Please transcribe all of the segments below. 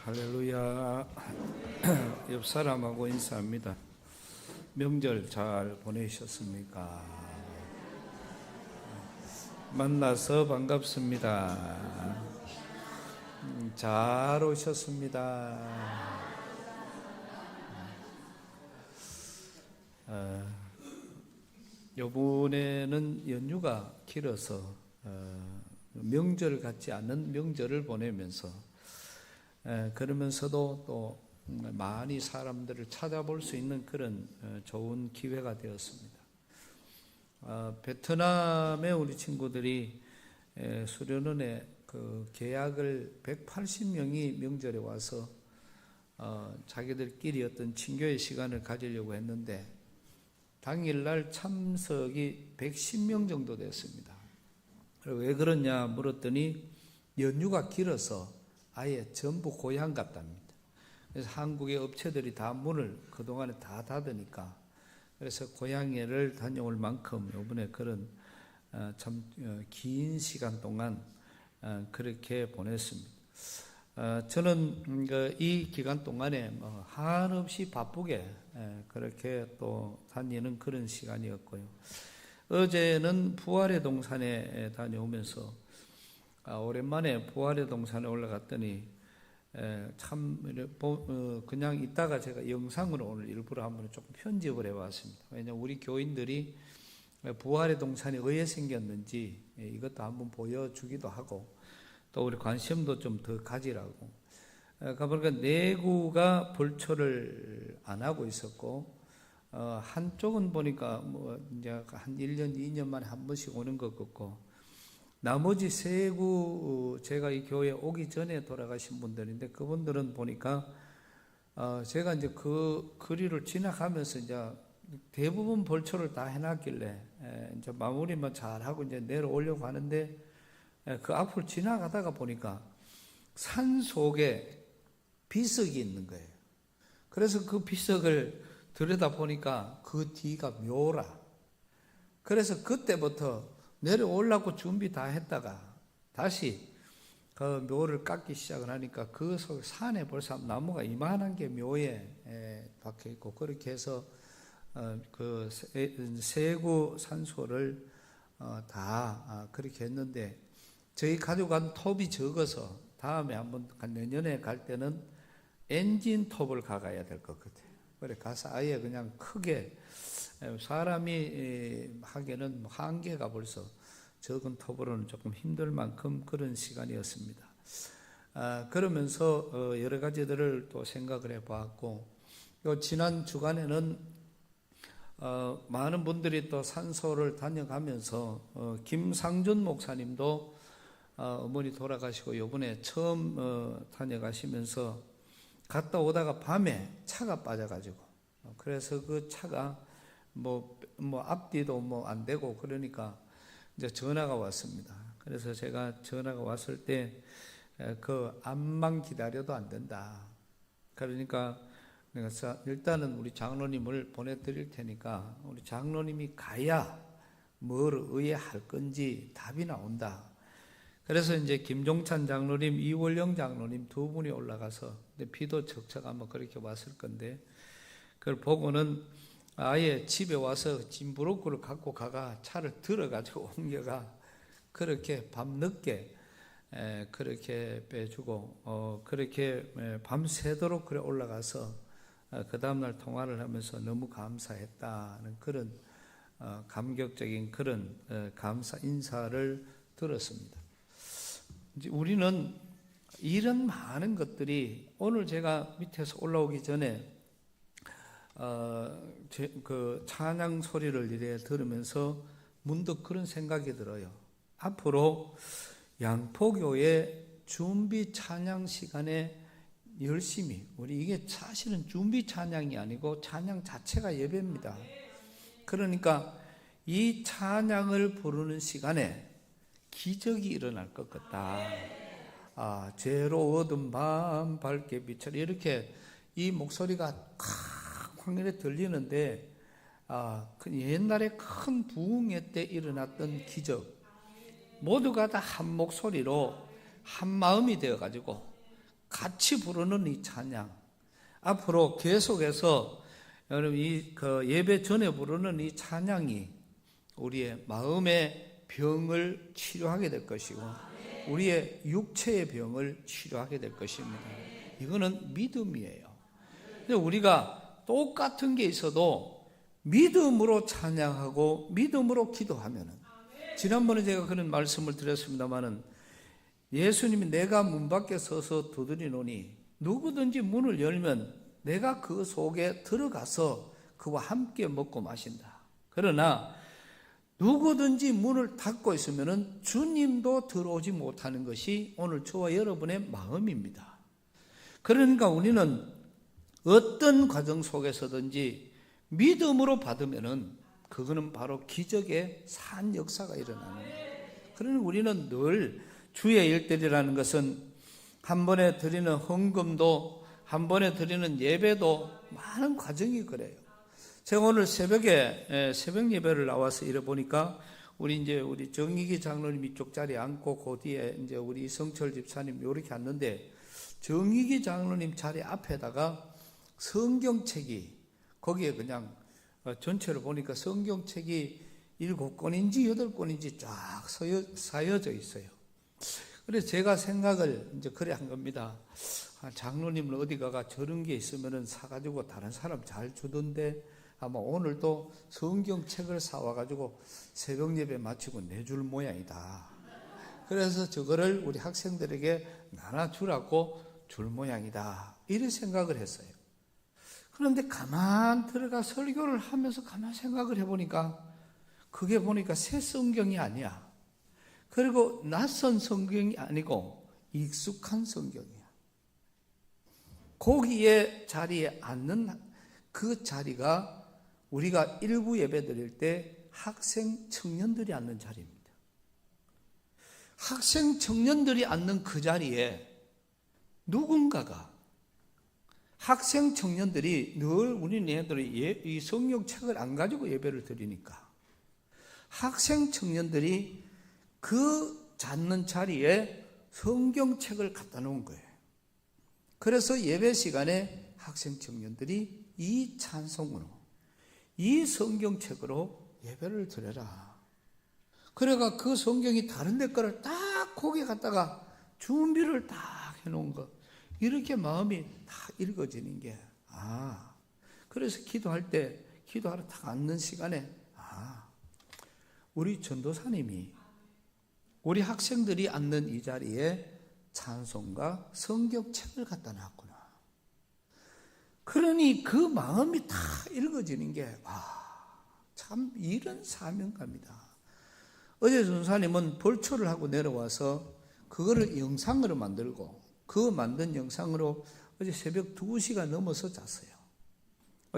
할렐루야. 옆 사람하고 인사합니다. 명절 잘 보내셨습니까? 만나서 반갑습니다. 잘 오셨습니다. 이번에는 연휴가 길어서 명절 같지 않은 명절을 보내면서 그러면서도 또 많이 사람들을 찾아볼 수 있는 그런 좋은 기회가 되었습니다. 베트남의 우리 친구들이 수련원에 그 계약을 180명이 명절에 와서 자기들끼리 어떤 친교의 시간을 가지려고 했는데 당일날 참석이 110명 정도 됐습니다. 왜 그러냐 물었더니 연휴가 길어서 아예 전부 고향 갔답니다. 그래서 한국의 업체들이 다 문을 그동안에 다 닫으니까 그래서 고향에를 다녀올 만큼 이번에 그런 참 긴 시간 동안 그렇게 보냈습니다. 저는 이 기간 동안에 한없이 바쁘게 그렇게 또 다니는 그런 시간이었고요. 어제는 부활의 동산에 다녀오면서 오랜만에 부활의 동산에 올라갔더니 참 그냥 있다가 제가 영상으로 오늘 일부러 한번 조금 편집을 해왔습니다. 왜냐하면 우리 교인들이 부활의 동산이 왜 생겼는지 이것도 한번 보여주기도 하고 또 우리 관심도 좀 더 가지라고. 그러니까 내구가 벌초를 안 하고 있었고 한쪽은 보니까 뭐 이제 한 1년, 2년 만에 한 번씩 오는 것 같고 나머지 세구 제가 이 교회에 오기 전에 돌아가신 분들인데 그분들은 보니까 제가 이제 그 거리를 지나가면서 이제 대부분 벌초를 다 해놨길래 이제 마무리만 잘하고 이제 내려오려고 하는데 그 앞을 지나가다가 보니까 산 속에 비석이 있는 거예요. 그래서 그 비석을 들여다 보니까 그 뒤가 묘라. 그래서 그때부터 내려오려고 준비 다 했다가 다시 그 묘를 깎기 시작을 하니까 그 산에 벌써 나무가 이만한 게 묘에 박혀 있고 그렇게 해서 그 세구 산소를 다 그렇게 했는데 저희 가져간 톱이 적어서 다음에 한번 내년에 갈 때는 엔진 톱을 가가야 될 것 같아요. 그래 가서 아예 그냥 크게 사람이 하기에는 한계가 벌써 적은 톱으로는 조금 힘들 만큼 그런 시간이었습니다. 그러면서 여러 가지들을 또 생각을 해봤고 지난 주간에는 많은 분들이 또 산소를 다녀가면서 김상준 목사님도 어머니 돌아가시고 이번에 처음 다녀가시면서 갔다 오다가 밤에 차가 빠져가지고 그래서 그 차가 뭐 앞뒤도 뭐 안 되고 그러니까 이제 전화가 왔습니다. 그래서 제가 전화가 왔을 때 그 암만 기다려도 안 된다. 그러니까 내가 일단은 우리 장로님을 보내드릴 테니까 우리 장로님이 가야 뭘 의뢰할 건지 답이 나온다. 그래서 이제 김종찬 장로님, 이월영 장로님 두 분이 올라가서 비도 척척 아마 그렇게 왔을 건데 그걸 보고는 아예 집에 와서 짐부로크를 갖고 가가 차를 들어가지고 옮겨가 그렇게 밤늦게 그렇게 빼주고 그렇게 밤새도록 그래 올라가서 그 다음날 통화를 하면서 너무 감사했다는 그런 감격적인 그런 감사 인사를 들었습니다. 이제 우리는 이런 많은 것들이 오늘 제가 밑에서 올라오기 전에 그 찬양 소리를 이래 들으면서 문득 그런 생각이 들어요. 앞으로 양포교회 준비 찬양 시간에 열심히 우리 이게 사실은 준비 찬양이 아니고 찬양 자체가 예배입니다. 그러니까 이 찬양을 부르는 시간에 기적이 일어날 것 같다. 죄로 얻은 밤 밝게 비춰라 이렇게 이 목소리가 황열에 들리는데 옛날에 큰 부흥회 때 일어났던 기적 모두가 다 한 목소리로 한 마음이 되어가지고 같이 부르는 이 찬양, 앞으로 계속해서 여러분 그 예배 전에 부르는 이 찬양이 우리의 마음의 병을 치료하게 될 것이고 우리의 육체의 병을 치료하게 될 것입니다. 이거는 믿음이에요. 근데 우리가 똑같은 게 있어도 믿음으로 찬양하고 믿음으로 기도하면은, 지난번에 제가 그런 말씀을 드렸습니다마는, 예수님이 내가 문 밖에 서서 두드리노니 누구든지 문을 열면 내가 그 속에 들어가서 그와 함께 먹고 마신다. 그러나 누구든지 문을 닫고 있으면 주님도 들어오지 못하는 것이 오늘 저와 여러분의 마음입니다. 그러니까 우리는 어떤 과정 속에서든지 믿음으로 받으면은 그거는 바로 기적의 산 역사가 일어나는 거예요. 그러니 우리는 늘 주의 일들이라는 것은 한 번에 드리는 헌금도, 한 번에 드리는 예배도 많은 과정이 그래요. 제가 오늘 새벽에 새벽 예배를 나와서 이래 보니까 우리 정익이 장로님 이쪽 자리에 앉고 그 뒤에 이제 우리 이성철 집사님 요렇게 앉는데, 정익이 장로님 자리 앞에다가 성경책이, 거기에 그냥 전체를 보니까 성경책이 7권인지 8권인지 쫙 쌓여져 있어요. 그래서 제가 생각을 이제 그래 한 겁니다. 장로님은 어디 가가 저런 게 있으면은 사가지고 다른 사람 잘 주던데 아마 오늘도 성경책을 사와가지고 새벽 예배 마치고 내줄 모양이다. 그래서 저거를 우리 학생들에게 나눠주라고 줄 모양이다. 이런 생각을 했어요. 그런데 가만 들어가 설교를 하면서 가만 생각을 해보니까 그게 보니까 새 성경이 아니야. 그리고 낯선 성경이 아니고 익숙한 성경이야. 거기에 자리에 앉는 그 자리가 우리가 일부 예배 드릴 때 학생 청년들이 앉는 자리입니다. 학생 청년들이 앉는 그 자리에 누군가가, 학생 청년들이 늘 우리 얘네들이 이 성경책을 안 가지고 예배를 드리니까 학생 청년들이 그 앉는 자리에 성경책을 갖다 놓은 거예요. 그래서 예배 시간에 학생 청년들이 이 찬송으로, 이 성경책으로 예배를 드려라. 그래가 그 성경이 다른 데 거를 딱 거기 갖다가 준비를 딱 해놓은 거, 이렇게 마음이 다 읽어지는 게, 그래서 기도할 때, 기도하러 딱 앉는 시간에, 우리 전도사님이 우리 학생들이 앉는 이 자리에 찬송과 성경책을 갖다 놨구나. 그러니 그 마음이 다 읽어지는 게, 참 이런 사명감이다. 어제 전사님은 벌초를 하고 내려와서 그거를 영상으로 만들고, 그 만든 영상으로 어제 새벽 2시가 넘어서 잤어요.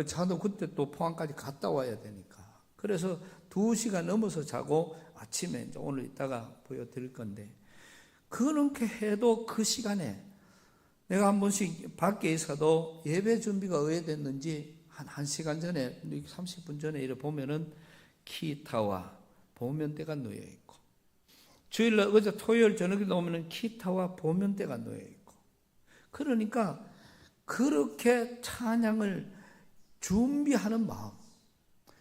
저도 그때 또 포항까지 갔다 와야 되니까. 그래서 2시가 넘어서 자고 아침에 이제 오늘 이따가 보여드릴 건데, 그렇게 해도 그 시간에 내가 한 번씩 밖에 있어도 예배 준비가 오래됐는지 한 1시간 전에, 30분 전에 이래 보면은 기타와 보면대가 놓여 있고, 주일날 어제 토요일 저녁에 나오면은 기타와 보면대가 놓여 있고, 그러니까 그렇게 찬양을 준비하는 마음,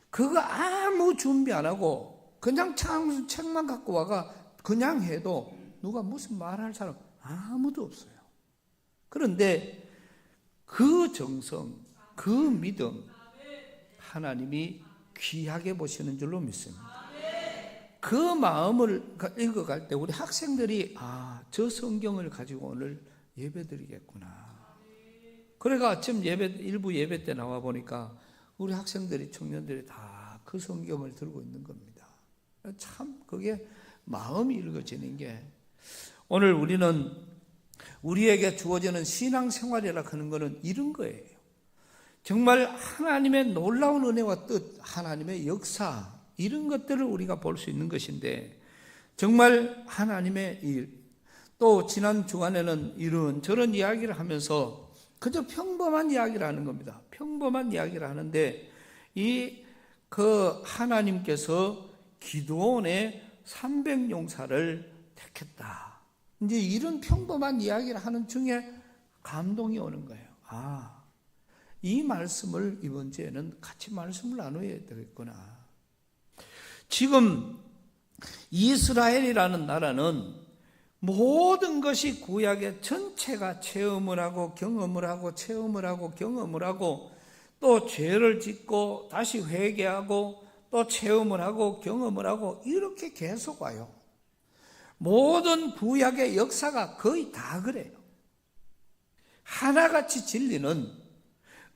그거 아무 준비 안 하고 그냥 책만 갖고 와가 그냥 해도 누가 무슨 말할 사람 아무도 없어요. 그런데 그 정성, 그 믿음, 하나님이 귀하게 보시는 줄로 믿습니다. 그 마음을 읽어갈 때 우리 학생들이 저 성경을 가지고 오늘 예배드리겠구나. 그래가 아침 일부 예배 때 나와 보니까 우리 학생들이, 청년들이 다 그 성경을 들고 있는 겁니다. 참 그게 마음이 읽어지는 게, 오늘 우리는 우리에게 주어지는 신앙생활이라 하는 것은 이런 거예요. 정말 하나님의 놀라운 은혜와 뜻, 하나님의 역사, 이런 것들을 우리가 볼 수 있는 것인데, 정말 하나님의 일, 또 지난 주간에는 이런 저런 이야기를 하면서 그저 평범한 이야기를 하는 겁니다. 평범한 이야기를 하는데, 그 하나님께서 기드온의 300용사를 택했다. 이제 이런 평범한 이야기를 하는 중에 감동이 오는 거예요. 이 말씀을 이번 주에는 같이 말씀을 나눠야 되겠구나. 지금 이스라엘이라는 나라는 모든 것이 구약의 전체가 체험을 하고 경험을 하고 체험을 하고 경험을 하고 또 죄를 짓고 다시 회개하고 또 체험을 하고 경험을 하고 이렇게 계속 와요. 모든 구약의 역사가 거의 다 그래요. 하나같이 진리는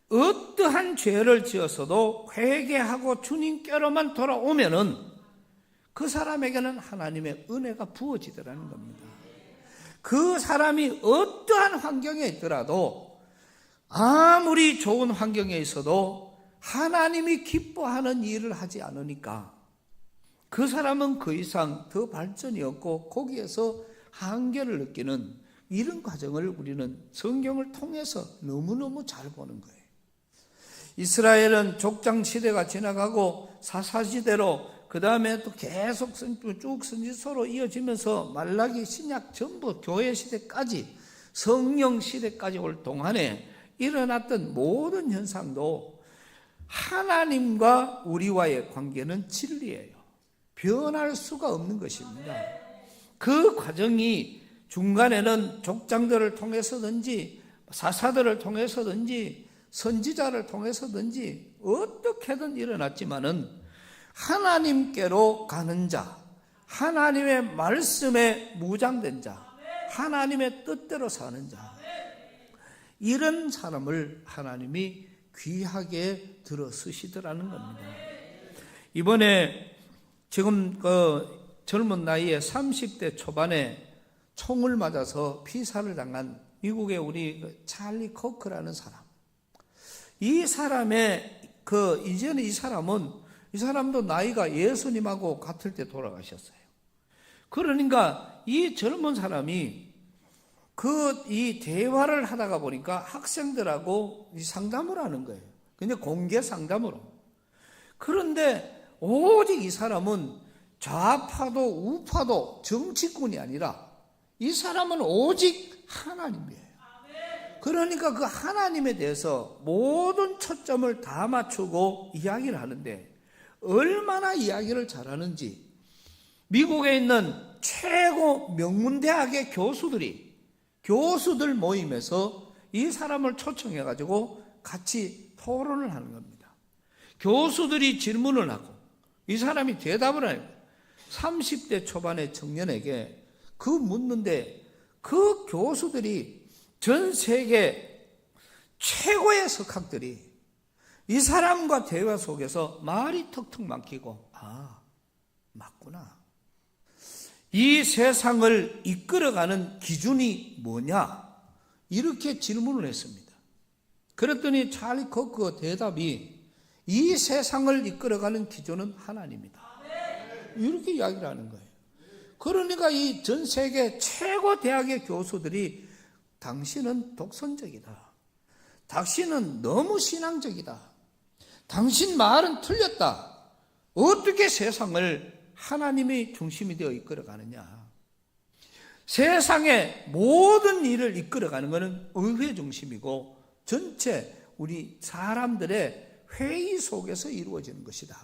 어떠한 죄를 지었어도 회개하고 주님께로만 돌아오면은 그 사람에게는 하나님의 은혜가 부어지더라는 겁니다. 그 사람이 어떠한 환경에 있더라도 아무리 좋은 환경에 있어도 하나님이 기뻐하는 일을 하지 않으니까 그 사람은 그 이상 더 발전이 없고 거기에서 한계를 느끼는 이런 과정을 우리는 성경을 통해서 너무너무 잘 보는 거예요. 이스라엘은 족장 시대가 지나가고 사사시대로 그 다음에 또 계속 쭉 선지서로 이어지면서 말라기 신약 전부 교회 시대까지 성령 시대까지 올 동안에 일어났던 모든 현상도 하나님과 우리와의 관계는 진리예요. 변할 수가 없는 것입니다. 그 과정이 중간에는 족장들을 통해서든지 사사들을 통해서든지 선지자를 통해서든지 어떻게든 일어났지만은 하나님께로 가는 자, 하나님의 말씀에 무장된 자, 하나님의 뜻대로 사는 자, 이런 사람을 하나님이 귀하게 들어 쓰시더라는 겁니다. 이번에 지금 젊은 나이에 30대 초반에 총을 맞아서 피살을 당한 미국의 우리 찰리 코크라는 사람. 이 사람의 이제는 이 사람도 나이가 예수님하고 같을 때 돌아가셨어요. 그러니까 이 젊은 사람이 이 대화를 하다가 보니까 학생들하고 상담을 하는 거예요. 근데 공개 상담으로. 그런데 오직 이 사람은 좌파도 우파도 정치꾼이 아니라 이 사람은 오직 하나님이에요. 그러니까 그 하나님에 대해서 모든 초점을 다 맞추고 이야기를 하는데 얼마나 이야기를 잘하는지 미국에 있는 최고 명문대학의 교수들 모임에서 이 사람을 초청해가지고 같이 토론을 하는 겁니다. 교수들이 질문을 하고 이 사람이 대답을 해요. 30대 초반의 청년에게 묻는데 그 교수들이 전 세계 최고의 석학들이 이 사람과 대화 속에서 말이 턱턱 막히고 맞구나. 이 세상을 이끌어가는 기준이 뭐냐? 이렇게 질문을 했습니다. 그랬더니 찰리 코크 대답이 이 세상을 이끌어가는 기준은 하나님이다. 이렇게 이야기를 하는 거예요. 그러니까 이 전 세계 최고 대학의 교수들이 당신은 독선적이다. 당신은 너무 신앙적이다. 당신 말은 틀렸다. 어떻게 세상을 하나님의 중심이 되어 이끌어가느냐. 세상의 모든 일을 이끌어가는 것은 의회 중심이고 전체 우리 사람들의 회의 속에서 이루어지는 것이다.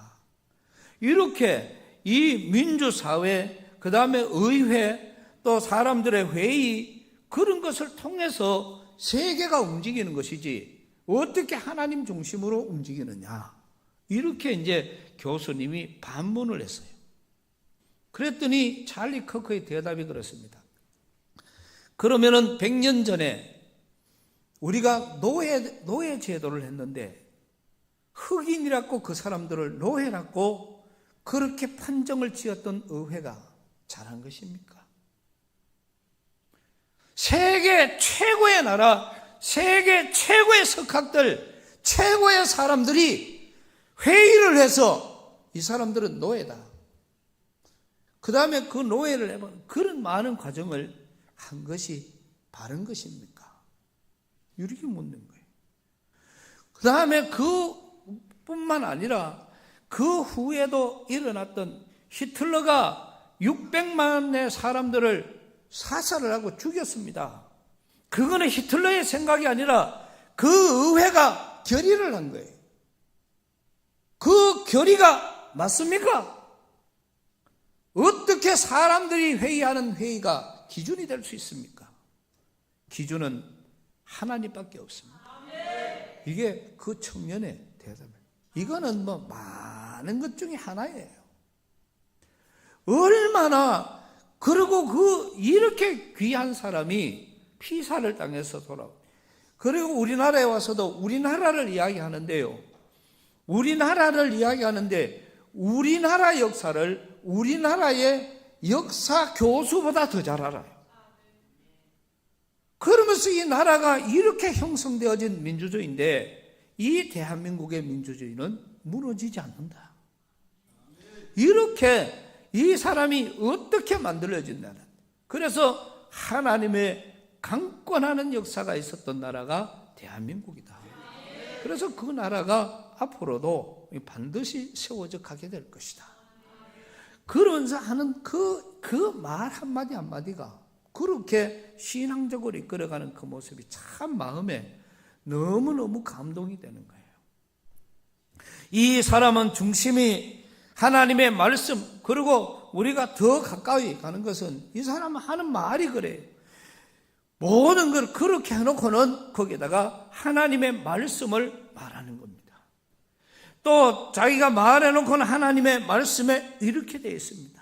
이렇게 이 민주사회, 그 다음에 의회, 또 사람들의 회의, 그런 것을 통해서 세계가 움직이는 것이지 어떻게 하나님 중심으로 움직이느냐. 이렇게 이제 교수님이 반문을 했어요. 그랬더니 찰리 커크의 대답이 그렇습니다. 그러면은 100년 전에 우리가 노예 제도를 했는데 흑인이라고 그 사람들을 노예라고 그렇게 판정을 지었던 의회가 잘한 것입니까? 세계 최고의 나라, 세계 최고의 석학들, 최고의 사람들이 회의를 해서 이 사람들은 노예다. 그 다음에 그 노예를 해본 그런 많은 과정을 한 것이 바른 것입니까? 이렇게 묻는 거예요. 그 다음에 그뿐만 아니라 그 후에도 일어났던 히틀러가 600만의 사람들을 사살을 하고 죽였습니다. 그거는 히틀러의 생각이 아니라 그 의회가 결의를 한 거예요. 그 결의가 맞습니까? 어떻게 사람들이 회의하는 회의가 기준이 될 수 있습니까? 기준은 하나님밖에 없습니다. 이게 그 청년의 대답이에요. 이거는 뭐 많은 것 중에 하나예요. 얼마나, 그리고 이렇게 귀한 사람이 피살을 당해서 돌아오고, 그리고 우리나라에 와서도 우리나라를 이야기하는데요. 우리나라를 이야기하는데 우리나라 역사를 우리나라의 역사 교수보다 더 잘 알아요. 그러면서 이 나라가 이렇게 형성되어진 민주주의인데 이 대한민국의 민주주의는 무너지지 않는다. 이렇게 이 사람이 어떻게 만들어진다는, 그래서 하나님의 강권하는 역사가 있었던 나라가 대한민국이다. 그래서 그 나라가 앞으로도 반드시 세워져 가게 될 것이다. 그러면서 하는 그 말 한마디 한마디가 그렇게 신앙적으로 이끌어가는 그 모습이 참 마음에 너무너무 감동이 되는 거예요. 이 사람은 중심이 하나님의 말씀, 그리고 우리가 더 가까이 가는 것은 이 사람은 하는 말이 그래요. 모든 걸 그렇게 해놓고는 거기에다가 하나님의 말씀을 말하는 겁니다. 또 자기가 말해놓고는 하나님의 말씀에 이렇게 되어 있습니다.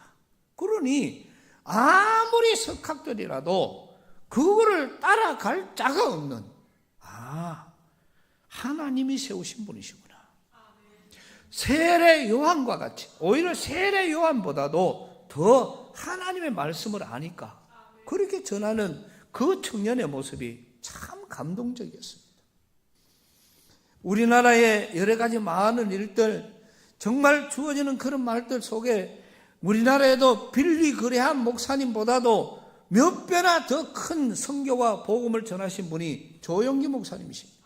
그러니 아무리 석학들이라도 그거를 따라갈 자가 없는, 하나님이 세우신 분이시구나. 세례 요한과 같이, 오히려 세례 요한보다도 더 하나님의 말씀을 아니까 그렇게 전하는 그 청년의 모습이 참 감동적이었습니다. 우리나라의 여러 가지 많은 일들, 정말 주어지는 그런 말들 속에 우리나라에도 빌리 그레함 목사님보다도 몇 배나 더 큰 선교와 복음을 전하신 분이 조영기 목사님이십니다.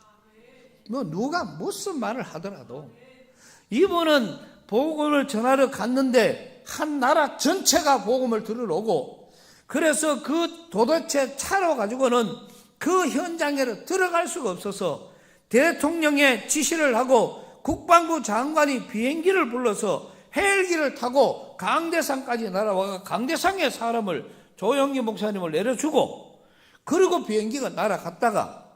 뭐 누가 무슨 말을 하더라도 이분은 복음을 전하러 갔는데 한 나라 전체가 복음을 들으러 그래서 그 도대체 차로 가지고는 그 현장에 들어갈 수가 없어서 대통령의 지시를 하고 국방부 장관이 비행기를 불러서 헬기를 타고 강대상까지 날아와 강대상에 사람을, 조영기 목사님을 내려주고, 그리고 비행기가 날아갔다가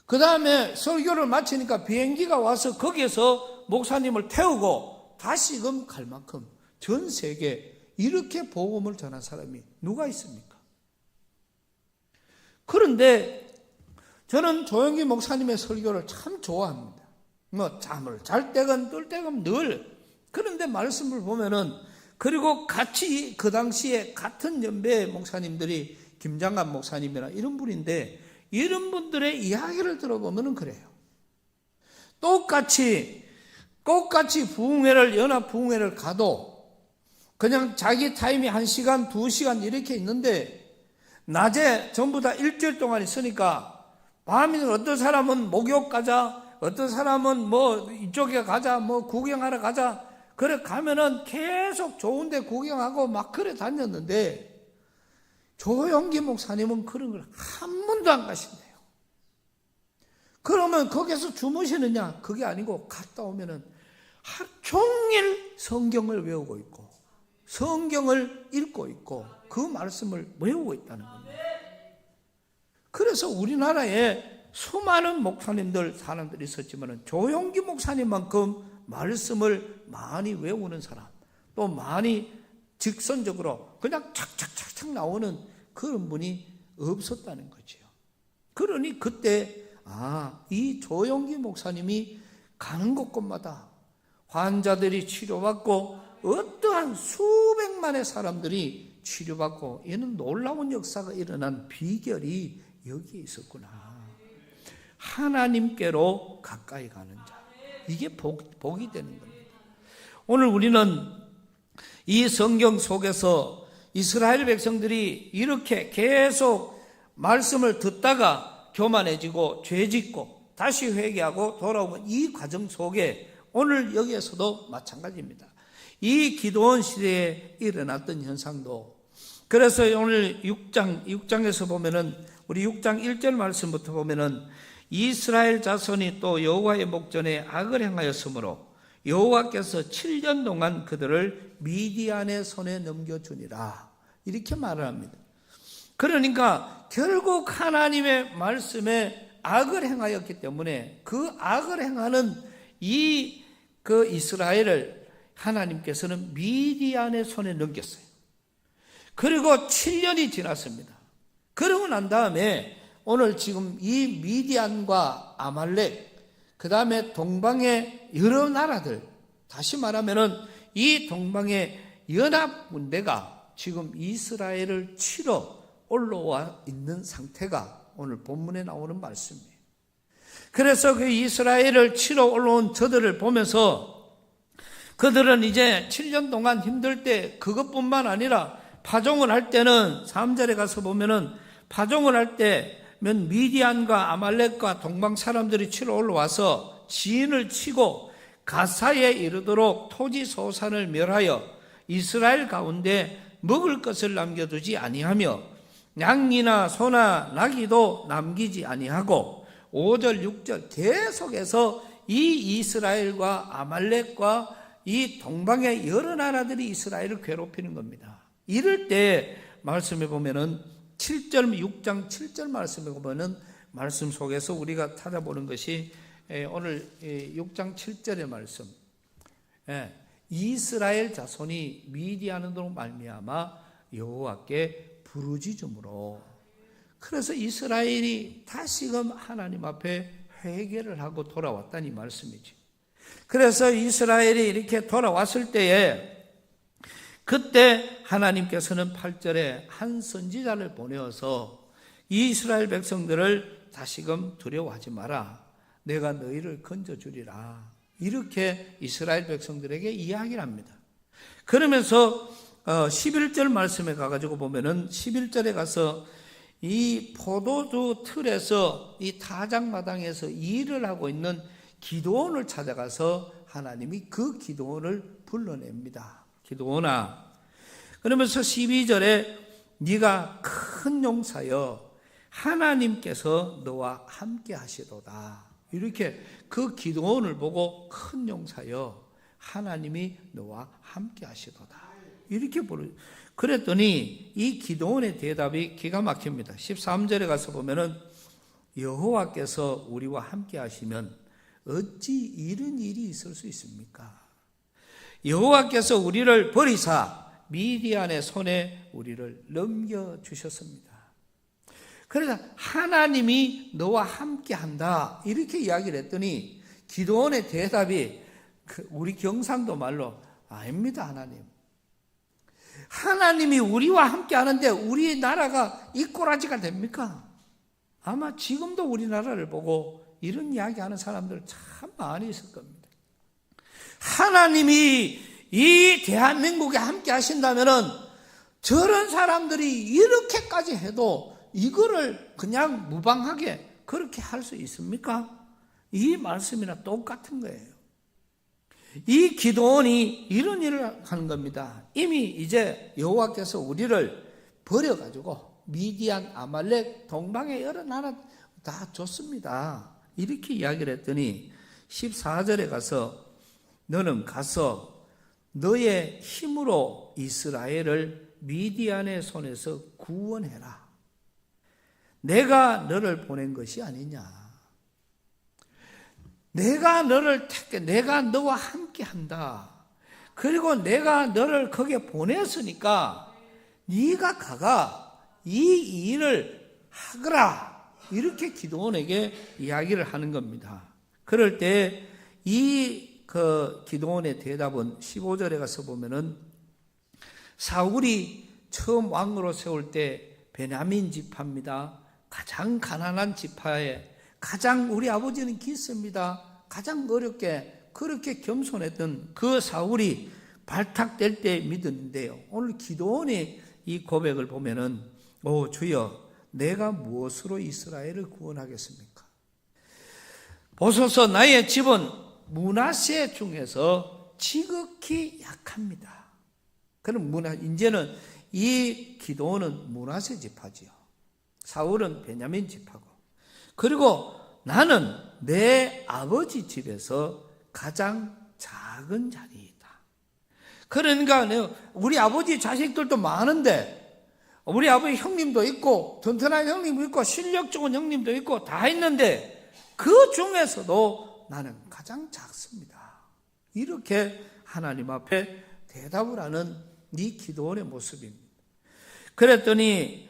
그 다음에 설교를 마치니까 비행기가 와서 거기에서 목사님을 태우고 다시금 갈 만큼 전 세계에 이렇게 복음을 전한 사람이 누가 있습니까? 그런데 저는 조영기 목사님의 설교를 참 좋아합니다. 뭐 잠을 잘 때건 뜰 때건 늘. 그런데 말씀을 보면은, 그리고 같이 그 당시에 같은 연배의 목사님들이 김장관 목사님이나 이런 분인데, 이런 분들의 이야기를 들어보면은 그래요. 똑같이 부흥회를, 연합 부흥회를 가도 그냥 자기 타임이 1시간, 2시간 이렇게 있는데 낮에 전부 다 일주일 동안 있으니까 밤에는 어떤 사람은 목욕 가자, 어떤 사람은 뭐 이쪽에 가자, 뭐 구경하러 가자, 그래 가면은 계속 좋은데 구경하고 막 그래 다녔는데 조영기 목사님은 그런 걸 한 번도 안 가신대요. 그러면 거기서 주무시느냐? 그게 아니고 갔다 오면은 하루 종일 성경을 외우고 있고 성경을 읽고 있고 그 말씀을 외우고 있다는 겁니다. 그래서 우리나라에 수많은 목사님들, 사람들이 있었지만 조영기 목사님만큼 말씀을 많이 외우는 사람, 또 많이 직선적으로 그냥 착착착착 나오는 그런 분이 없었다는 거죠. 그러니 그때 이 조영기 목사님이 가는 곳곳마다 환자들이 치료받고 어떠한 수백만의 사람들이 치료받고, 이는 놀라운 역사가 일어난 비결이 여기에 있었구나. 하나님께로 가까이 가는 자, 이게 복이 되는 겁니다. 오늘 우리는 이 성경 속에서 이스라엘 백성들이 이렇게 계속 말씀을 듣다가 교만해지고 죄짓고 다시 회개하고 돌아오는 이 과정 속에 오늘 여기에서도 마찬가지입니다. 이 기도원 시대에 일어났던 현상도, 그래서 오늘 6장에서 보면은 우리 6장 1절 말씀부터 보면은 이스라엘 자손이 또 여호와의 목전에 악을 행하였으므로 여호와께서 7년 동안 그들을 미디안의 손에 넘겨주니라. 이렇게 말을 합니다. 그러니까 결국 하나님의 말씀에 악을 행하였기 때문에 그 악을 행하는 그 이스라엘을 하나님께서는 미디안의 손에 넘겼어요. 그리고 7년이 지났습니다. 그러고 난 다음에 오늘 지금 이 미디안과 아말렉, 그 다음에 동방의 여러 나라들, 다시 말하면은 이 동방의 연합군대가 지금 이스라엘을 치러 올라와 있는 상태가 오늘 본문에 나오는 말씀이에요. 그래서 그 이스라엘을 치러 올라온 저들을 보면서 그들은 이제 7년 동안 힘들 때 그것뿐만 아니라 파종을 할 때는 3절에 가서 보면은 파종을 할 때면 미디안과 아말렉과 동방 사람들이 치러 올라와서 지인을 치고 가사에 이르도록 토지 소산을 멸하여 이스라엘 가운데 먹을 것을 남겨두지 아니하며 양이나 소나 나귀도 남기지 아니하고 5절 6절 계속해서 이 이스라엘과 아말렉과 이 동방의 여러 나라들이 이스라엘을 괴롭히는 겁니다. 이럴 때 말씀해 보면은 7절 6장 7절 말씀해 보면은 말씀 속에서 우리가 찾아보는 것이 오늘 6장 7절의 말씀. 이스라엘 자손이 미디안으로 말미암아 여호와께 부르짖음으로. 그래서 이스라엘이 다시금 하나님 앞에 회개를 하고 돌아왔다는 말씀이지. 그래서 이스라엘이 이렇게 돌아왔을 때에 그때 하나님께서는 8절에 한 선지자를 보내어서 이스라엘 백성들을 다시금 두려워하지 마라. 내가 너희를 건져주리라. 이렇게 이스라엘 백성들에게 이야기를 합니다. 그러면서 11절 말씀에 가가지고 보면은 11절에 가서 이 포도주 틀에서 이 타작마당에서 일을 하고 있는 기드온을 찾아가서 하나님이 그 기드온을 불러냅니다. 기드온아. 그러면서 12절에 네가 큰 용사여 하나님께서 너와 함께 하시도다. 이렇게 그 기드온을 보고 큰 용사여 하나님이 너와 함께 하시도다. 이렇게 부르. 그랬더니 이 기드온의 대답이 기가 막힙니다. 13절에 가서 보면은 여호와께서 우리와 함께 하시면 어찌 이런 일이 있을 수 있습니까? 여호와께서 우리를 버리사 미디안의 손에 우리를 넘겨주셨습니다. 그래서 하나님이 너와 함께 한다 이렇게 이야기를 했더니 기드온의 대답이 우리 경상도 말로 아닙니다. 하나님이 우리와 함께 하는데 우리나라가 이 꼬라지가 됩니까? 아마 지금도 우리나라를 보고 이런 이야기하는 사람들 참 많이 있을 겁니다. 하나님이 이 대한민국에 함께 하신다면은 저런 사람들이 이렇게까지 해도 이거를 그냥 무방하게 그렇게 할 수 있습니까? 이 말씀이랑 똑같은 거예요. 이 기드온이 이런 일을 하는 겁니다. 이미 이제 여호와께서 우리를 버려가지고 미디안, 아말렉, 동방의 여러 나라 다 줬습니다. 이렇게 이야기를 했더니 14절에 가서 너는 가서 너의 힘으로 이스라엘을 미디안의 손에서 구원해라. 내가 너를 보낸 것이 아니냐. 내가 너를 택해, 내가 너와 함께 한다. 그리고 내가 너를 거기에 보냈으니까 네가 가가 이 일을 하거라. 이렇게 기드온에게 이야기를 하는 겁니다. 그럴 때 이 기드온의 대답은 15절에 가서 보면은 사울이 처음 왕으로 세울 때 베냐민 지파입니다. 가장 가난한 지파에 가장 우리 아버지는 기스입니다. 가장 어렵게 그렇게 겸손했던 그 사울이 발탁될 때 믿었는데요. 오늘 기드온의 이 고백을 보면은 주여 내가 무엇으로 이스라엘을 구원하겠습니까? 보소서 나의 집은 므낫세 중에서 지극히 약합니다. 그럼 이제는 이 기드온은 므낫세 지파지요. 사울은 베냐민 집하고, 그리고 나는 내 아버지 집에서 가장 작은 자리이다. 그러니까 우리 아버지 자식들도 많은데, 우리 아버지 형님도 있고 튼튼한 형님도 있고 실력 좋은 형님도 있고 다 있는데 그 중에서도 나는 가장 작습니다. 이렇게 하나님 앞에 대답을 하는 이 기도원의 모습입니다. 그랬더니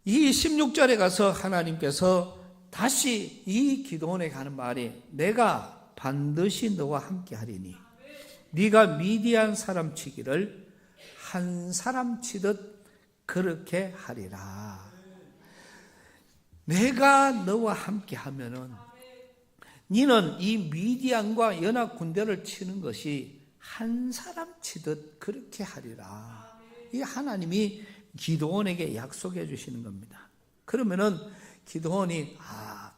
이 16절에 가서 하나님께서 다시 이 기도원에게 하는 말이, 내가 반드시 너와 함께 하리니 네가 미디안 사람 치기를 한 사람 치듯 그렇게 하리라. 내가 너와 함께 하면은 너는 이 미디안과 연합 군대를 치는 것이 한 사람 치듯 그렇게 하리라. 이 하나님이 기도원에게 약속해 주시는 겁니다. 그러면은 기도원이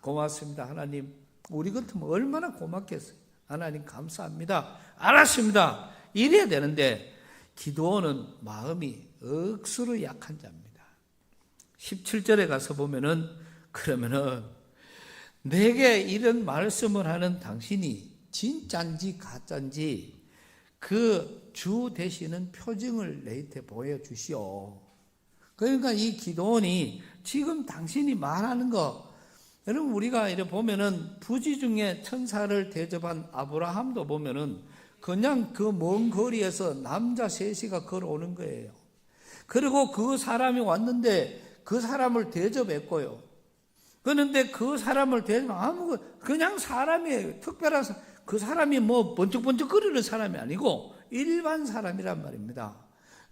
고맙습니다 하나님, 우리 같으면 얼마나 고맙겠어요. 하나님 감사합니다, 알았습니다, 이래야 되는데 기도원은 마음이 억수로 약한 자입니다. 17절에 가서 보면은, 그러면은 내게 이런 말씀을 하는 당신이 진짜인지 가짜인지 그 주 되시는 표징을 내한테 보여주시오. 그러니까 이 기도원이 지금 당신이 말하는 거, 여러분 우리가 이렇게 보면은 부지 중에 천사를 대접한 아브라함도 보면은 그냥 그 먼 거리에서 남자 셋이가 걸어오는 거예요. 그리고 그 사람이 왔는데 그 사람을 대접했고요. 그런데 그 사람을 그냥 사람이에요. 특별한 그 사람이 뭐 번쩍번쩍 거리는 사람이 아니고 일반 사람이란 말입니다.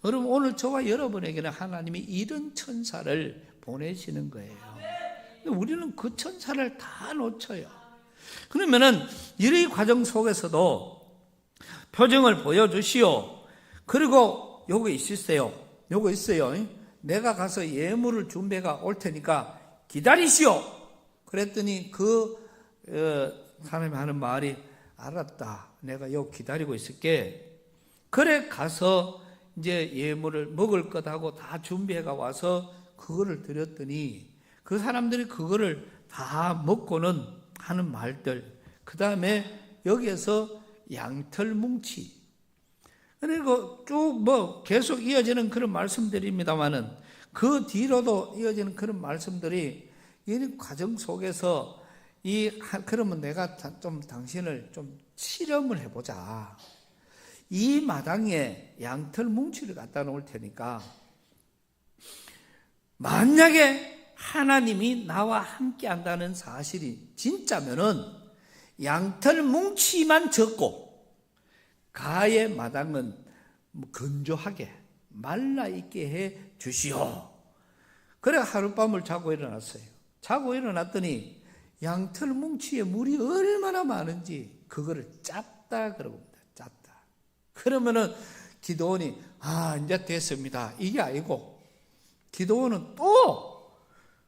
여러분 오늘 저와 여러분에게는 하나님이 이런 천사를 보내시는 거예요. 우리는 그 천사를 다 놓쳐요. 그러면은 이 과정 속에서도 표정을 보여주시오. 그리고 요거 있으세요. 요거 있어요. 내가 가서 예물을 준비가 올 테니까 기다리시오. 그랬더니 그 사람이 하는 말이, 알았다, 내가 여기 기다리고 있을게. 그래 가서 이제 예물을 먹을 것 하고 다 준비해가 와서 그거를 드렸더니 그 사람들이 그거를 다 먹고는 하는 말들, 그 다음에 여기에서 양털 뭉치, 그리고 쭉 뭐 계속 이어지는 그런 말씀들입니다만은 그 뒤로도 이어지는 그런 말씀들이 이 과정 속에서 그러면 내가 좀 당신을 좀 실험을 해보자. 이 마당에 양털 뭉치를 갖다 놓을 테니까 만약에 하나님이 나와 함께 한다는 사실이 진짜면은 양털 뭉치만 적고 가의 마당은 건조하게 말라있게 해 주시오. 그래 하룻밤을 자고 일어났어요. 자고 일어났더니 양털 뭉치에 물이 얼마나 많은지 그거를 짰다 그러고 짰다. 그러면은 기도원이 이제 됐습니다, 이게 아니고 기도원은 또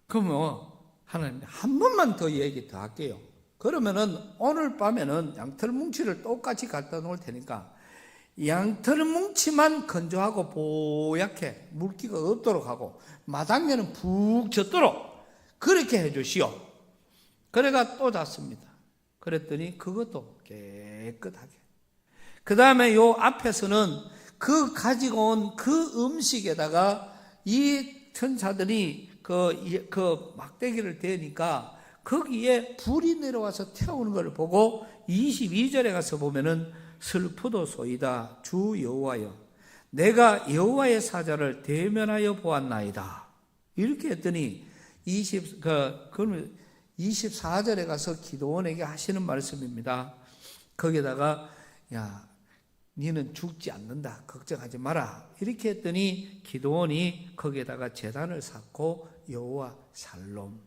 그러면 하나님 한 번만 더 얘기 더 할게요. 그러면은 오늘 밤에는 양털 뭉치를 똑같이 갖다 놓을 테니까 양털 뭉치만 건조하고 뽀얗게 물기가 없도록 하고 마당에는 푹 젖도록 그렇게 해주시오. 그래가 또 잤습니다. 그랬더니 그것도 깨끗하게. 그 다음에 요 앞에서는 그 가지고 온 그 음식에다가 이 천사들이 그 막대기를 대니까 거기에 불이 내려와서 태우는 걸 보고 22절에 가서 보면은 슬프도소이다 주 여호와여, 내가 여호와의 사자를 대면하여 보았나이다. 이렇게 했더니 24절에 가서 기도원에게 하시는 말씀입니다. 거기다가 너는 죽지 않는다, 걱정하지 마라, 이렇게 했더니 기도원이 거기에다가 제단을 쌓고 여호와 살롬,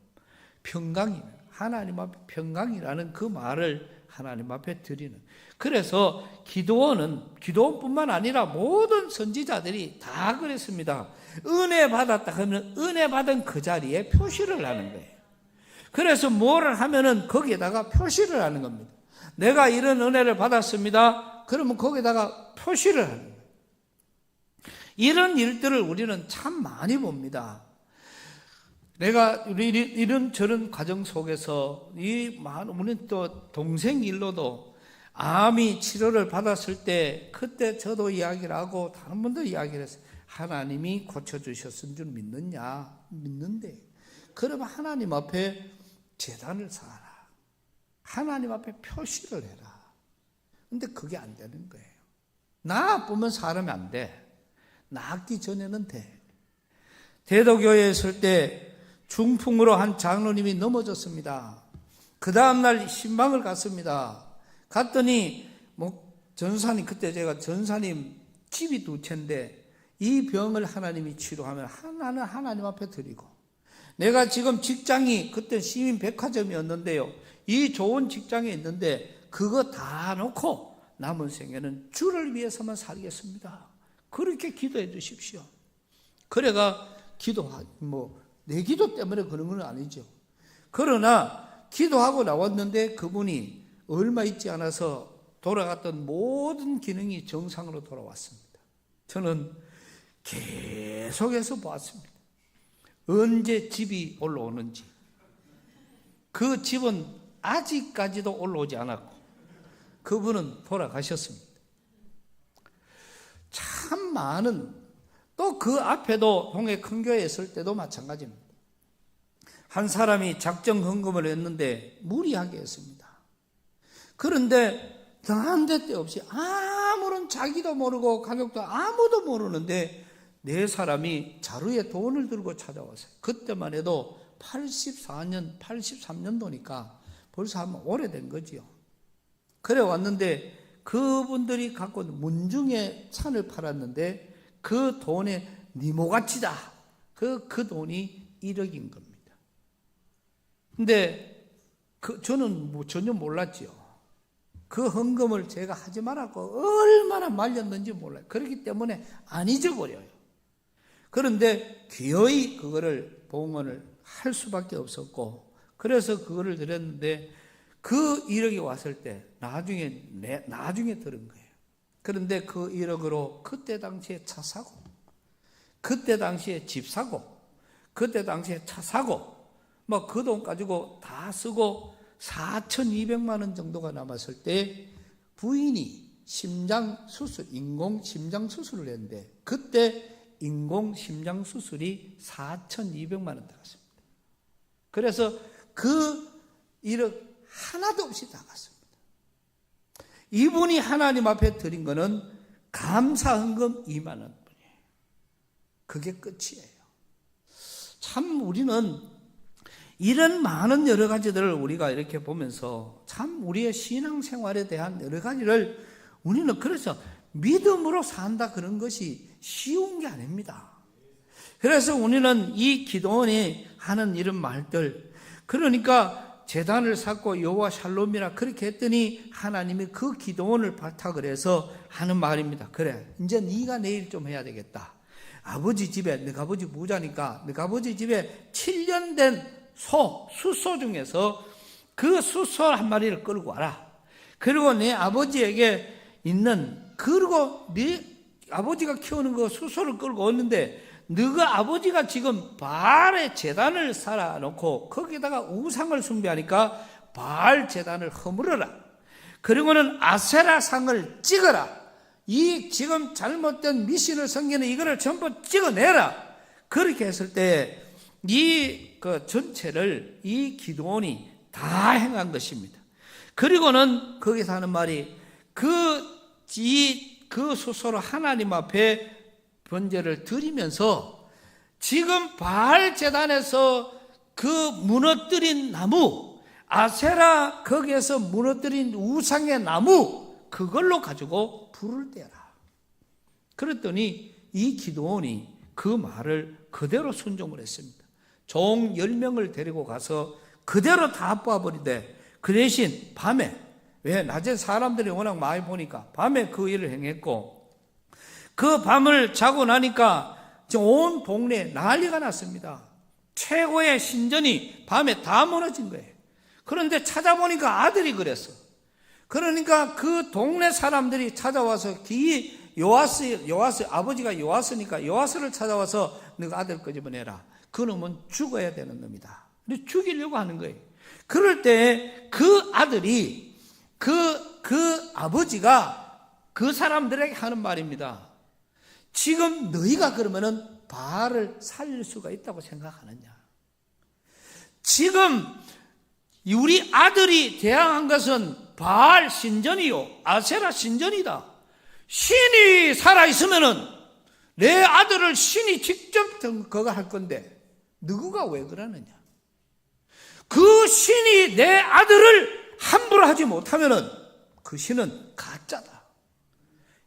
평강이, 하나님 앞에 평강이라는 그 말을 하나님 앞에 드리는. 그래서 기도원뿐만 아니라 모든 선지자들이 다 그랬습니다. 은혜 받았다 하면 은혜 받은 그 자리에 표시를 하는 거예요. 그래서 뭐를 하면은 거기에다가 표시를 하는 겁니다. 내가 이런 은혜를 받았습니다, 그러면 거기다가 표시를 하는 거예요. 이런 일들을 우리는 참 많이 봅니다. 내가 이런 저런 과정 속에서 우리는 또 동생 일로도 암이 치료를 받았을 때 그때 저도 이야기를 하고 다른 분도 이야기를 했어요. 하나님이 고쳐주셨은 줄 믿느냐? 믿는데. 그러면 하나님 앞에 제단을 쌓아라. 하나님 앞에 표시를 해라. 근데 그게 안 되는 거예요. 나 아프면 사람이 안 돼. 낫기 전에는 돼. 대도교회에 있을 때 중풍으로 한 장로님이 넘어졌습니다. 그 다음날 신방을 갔습니다. 갔더니 전사님, 그때 제가 전사님 집이 2채인데 이 병을 하나님이 치료하면 하나는 하나님 앞에 드리고, 내가 지금 직장이 그때 시민 백화점이었는데요, 이 좋은 직장에 있는데 그거 다 놓고 남은 생애는 주를 위해서만 살겠습니다. 그렇게 기도해 주십시오. 그래가 내 기도 때문에 그런 건 아니죠. 그러나 기도하고 나왔는데 그분이 얼마 있지 않아서 돌아갔던 모든 기능이 정상으로 돌아왔습니다. 저는 계속해서 보았습니다. 언제 집이 올라오는지. 그 집은 아직까지도 올라오지 않았고 그분은 돌아가셨습니다. 참 많은, 또 그 앞에도 동해 큰 교회에 있을 때도 마찬가지입니다. 한 사람이 작정 헌금을 했는데 무리하게 했습니다. 그런데 한 대 때 없이 아무런, 자기도 모르고 가족도 아무도 모르는데 네 사람이 자루에 돈을 들고 찾아왔어요. 그때만 해도 84년, 83년도니까 벌써 한 오래된 거지요. 그래 왔는데 그분들이 갖고 문중에 산을 팔았는데 그 돈의 니모가치다. 그 돈이 1억인 겁니다. 근데 저는 전혀 몰랐지요. 그 헌금을 제가 하지 말라고 얼마나 말렸는지 몰라요. 그렇기 때문에 안 잊어버려요. 그런데 기어이 그거를 봉헌을 할 수밖에 없었고, 그래서 그거를 드렸는데 그 1억이 왔을 때 나중에 들은 거예요. 그런데 그 1억으로 그때 당시에 차 사고, 그때 당시에 집 사고, 그때 당시에 차 사고, 그 돈 가지고 다 쓰고 4,200만 원 정도가 남았을 때 부인이 인공 심장 수술을 했는데 그때 인공 심장 수술이 4,200만 원 들었습니다. 그래서 그 1억 하나도 없이 다 갔습니다. 이분이 하나님 앞에 드린 거는 감사헌금 2만 원 뿐이에요. 그게 끝이에요. 참 우리는 이런 많은 여러 가지들을 우리가 이렇게 보면서 참 우리의 신앙생활에 대한 여러 가지를 우리는 그래서 믿음으로 산다, 그런 것이 쉬운 게 아닙니다. 그래서 우리는 이 기도원이 하는 이런 말들, 그러니까 제단을 쌓고 여호와 샬롬이라 그렇게 했더니 하나님이 그 기도원을 바탕으로 해서 하는 말입니다. 그래, 이제 네가 내일 좀 해야 되겠다. 아버지 집에, 너가 아버지 부자니까 너가 아버지 집에 7년 된 수소 중에서 그 수소 한 마리를 끌고 와라. 그리고 내 아버지에게 그리고 네 아버지가 키우는 그 수소를 끌고 왔는데 너가 아버지가 지금 바알의 제단을 쌓아놓고 거기다가 우상을 숭배하니까 바알 제단을 허물어라. 그리고는 아세라 상을 찍어라. 이 지금 잘못된 미신을 섬기는 이거를 전부 찍어내라. 그렇게 했을 때 그 전체를 이 기도원이 다 행한 것입니다. 그리고는 거기서 하는 말이 그 수소로 하나님 앞에 번제를 드리면서 지금 바알 제단에서 그 무너뜨린 나무, 아세라 거기에서 무너뜨린 우상의 나무, 그걸로 가지고 불을 떼라. 그랬더니 이 기도원이 그 말을 그대로 순종을 했습니다. 종 10명을 데리고 가서 그대로 다 뽑아버리되 그 대신 밤에, 왜 낮에 사람들이 워낙 많이 보니까 밤에 그 일을 행했고, 그 밤을 자고 나니까 온 동네에 난리가 났습니다. 최고의 신전이 밤에 다 무너진 거예요. 그런데 찾아보니까 아들이 그랬어. 그러니까 그 동네 사람들이 찾아와서 요아스 아버지가 요아스니까 요아스를 찾아와서 너가 아들 끄집어내라. 그 놈은 죽어야 되는 놈이다. 죽이려고 하는 거예요. 그럴 때 그 아들이 그 아버지가 그 사람들에게 하는 말입니다. 지금 너희가 그러면은 바알을 살릴 수가 있다고 생각하느냐? 지금 우리 아들이 대항한 것은 바알 신전이요 아세라 신전이다. 신이 살아있으면은 내 아들을 신이 직접 그거 할 건데 누구가 왜 그러느냐? 그 신이 내 아들을 함부로 하지 못하면은 그 신은 가짜다.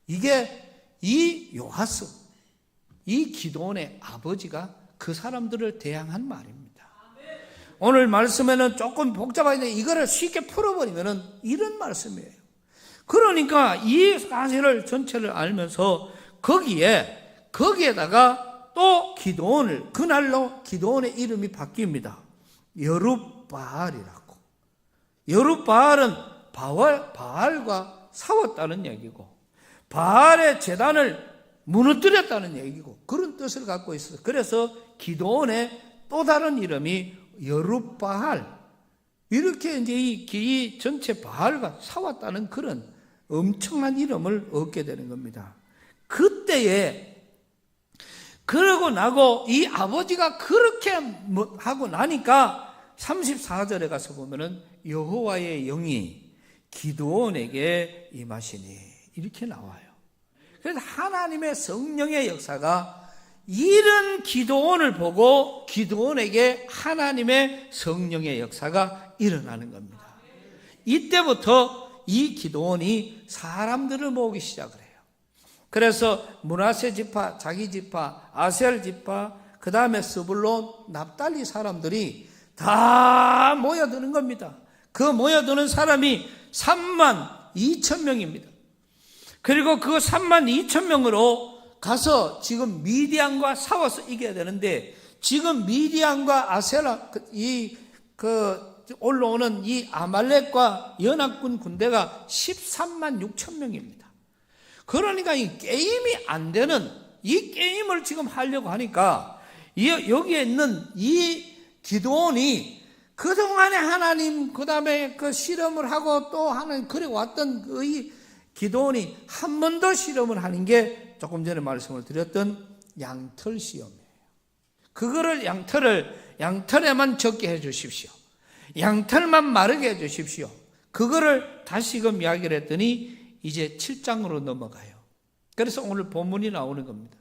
이게 이 요하스, 이 기드온의 아버지가 그 사람들을 대항한 말입니다. 오늘 말씀에는 조금 복잡한데 이거를 쉽게 풀어버리면은 이런 말씀이에요. 그러니까 이 사실을 전체를 알면서 거기에다가 또 기드온을, 그날로 기드온의 이름이 바뀝니다. 여룹바알이라고. 여룹바알은 바알과 싸웠다는 얘기고 바알의 제단을 무너뜨렸다는 얘기고 그런 뜻을 갖고 있어요. 그래서 기드온의 또 다른 이름이 여룹바알, 이렇게 이제 이 전체 바알과 싸웠다는 그런 엄청난 이름을 얻게 되는 겁니다. 그때에 그러고 나고 이 아버지가 그렇게 하고 나니까 34절에 가서 보면은 여호와의 영이 기드온에게 임하시니 이렇게 나와요. 그래서 하나님의 성령의 역사가 이런 기드온을 보고 기드온에게 하나님의 성령의 역사가 일어나는 겁니다. 이때부터 이 기드온이 사람들을 모으기 시작을 해요. 그래서 므낫세 지파, 자기 지파, 아셀 지파, 그 다음에 스불론, 납달리 사람들이 다 모여드는 겁니다. 그 모여드는 사람이 32,000명입니다. 그리고 그 32,000명으로 가서 지금 미디안과 싸워서 이겨야 되는데 지금 미디안과 아세라 올라오는 이 아말렉과 연합군 군대가 136,000명입니다. 그러니까 이 게임이 안 되는 이 게임을 지금 하려고 하니까 여기에 있는 이 기드온이 그동안에 하나님 그 다음에 그 실험을 하고 또 하나님 그래왔던 이 기드온이 한 번 더 실험을 하는 게 조금 전에 말씀을 드렸던 양털 시험이에요. 그거를 양털에만 적게 해 주십시오. 양털만 마르게 해 주십시오. 그거를 다시금 이야기를 했더니 이제 7장으로 넘어가요. 그래서 오늘 본문이 나오는 겁니다.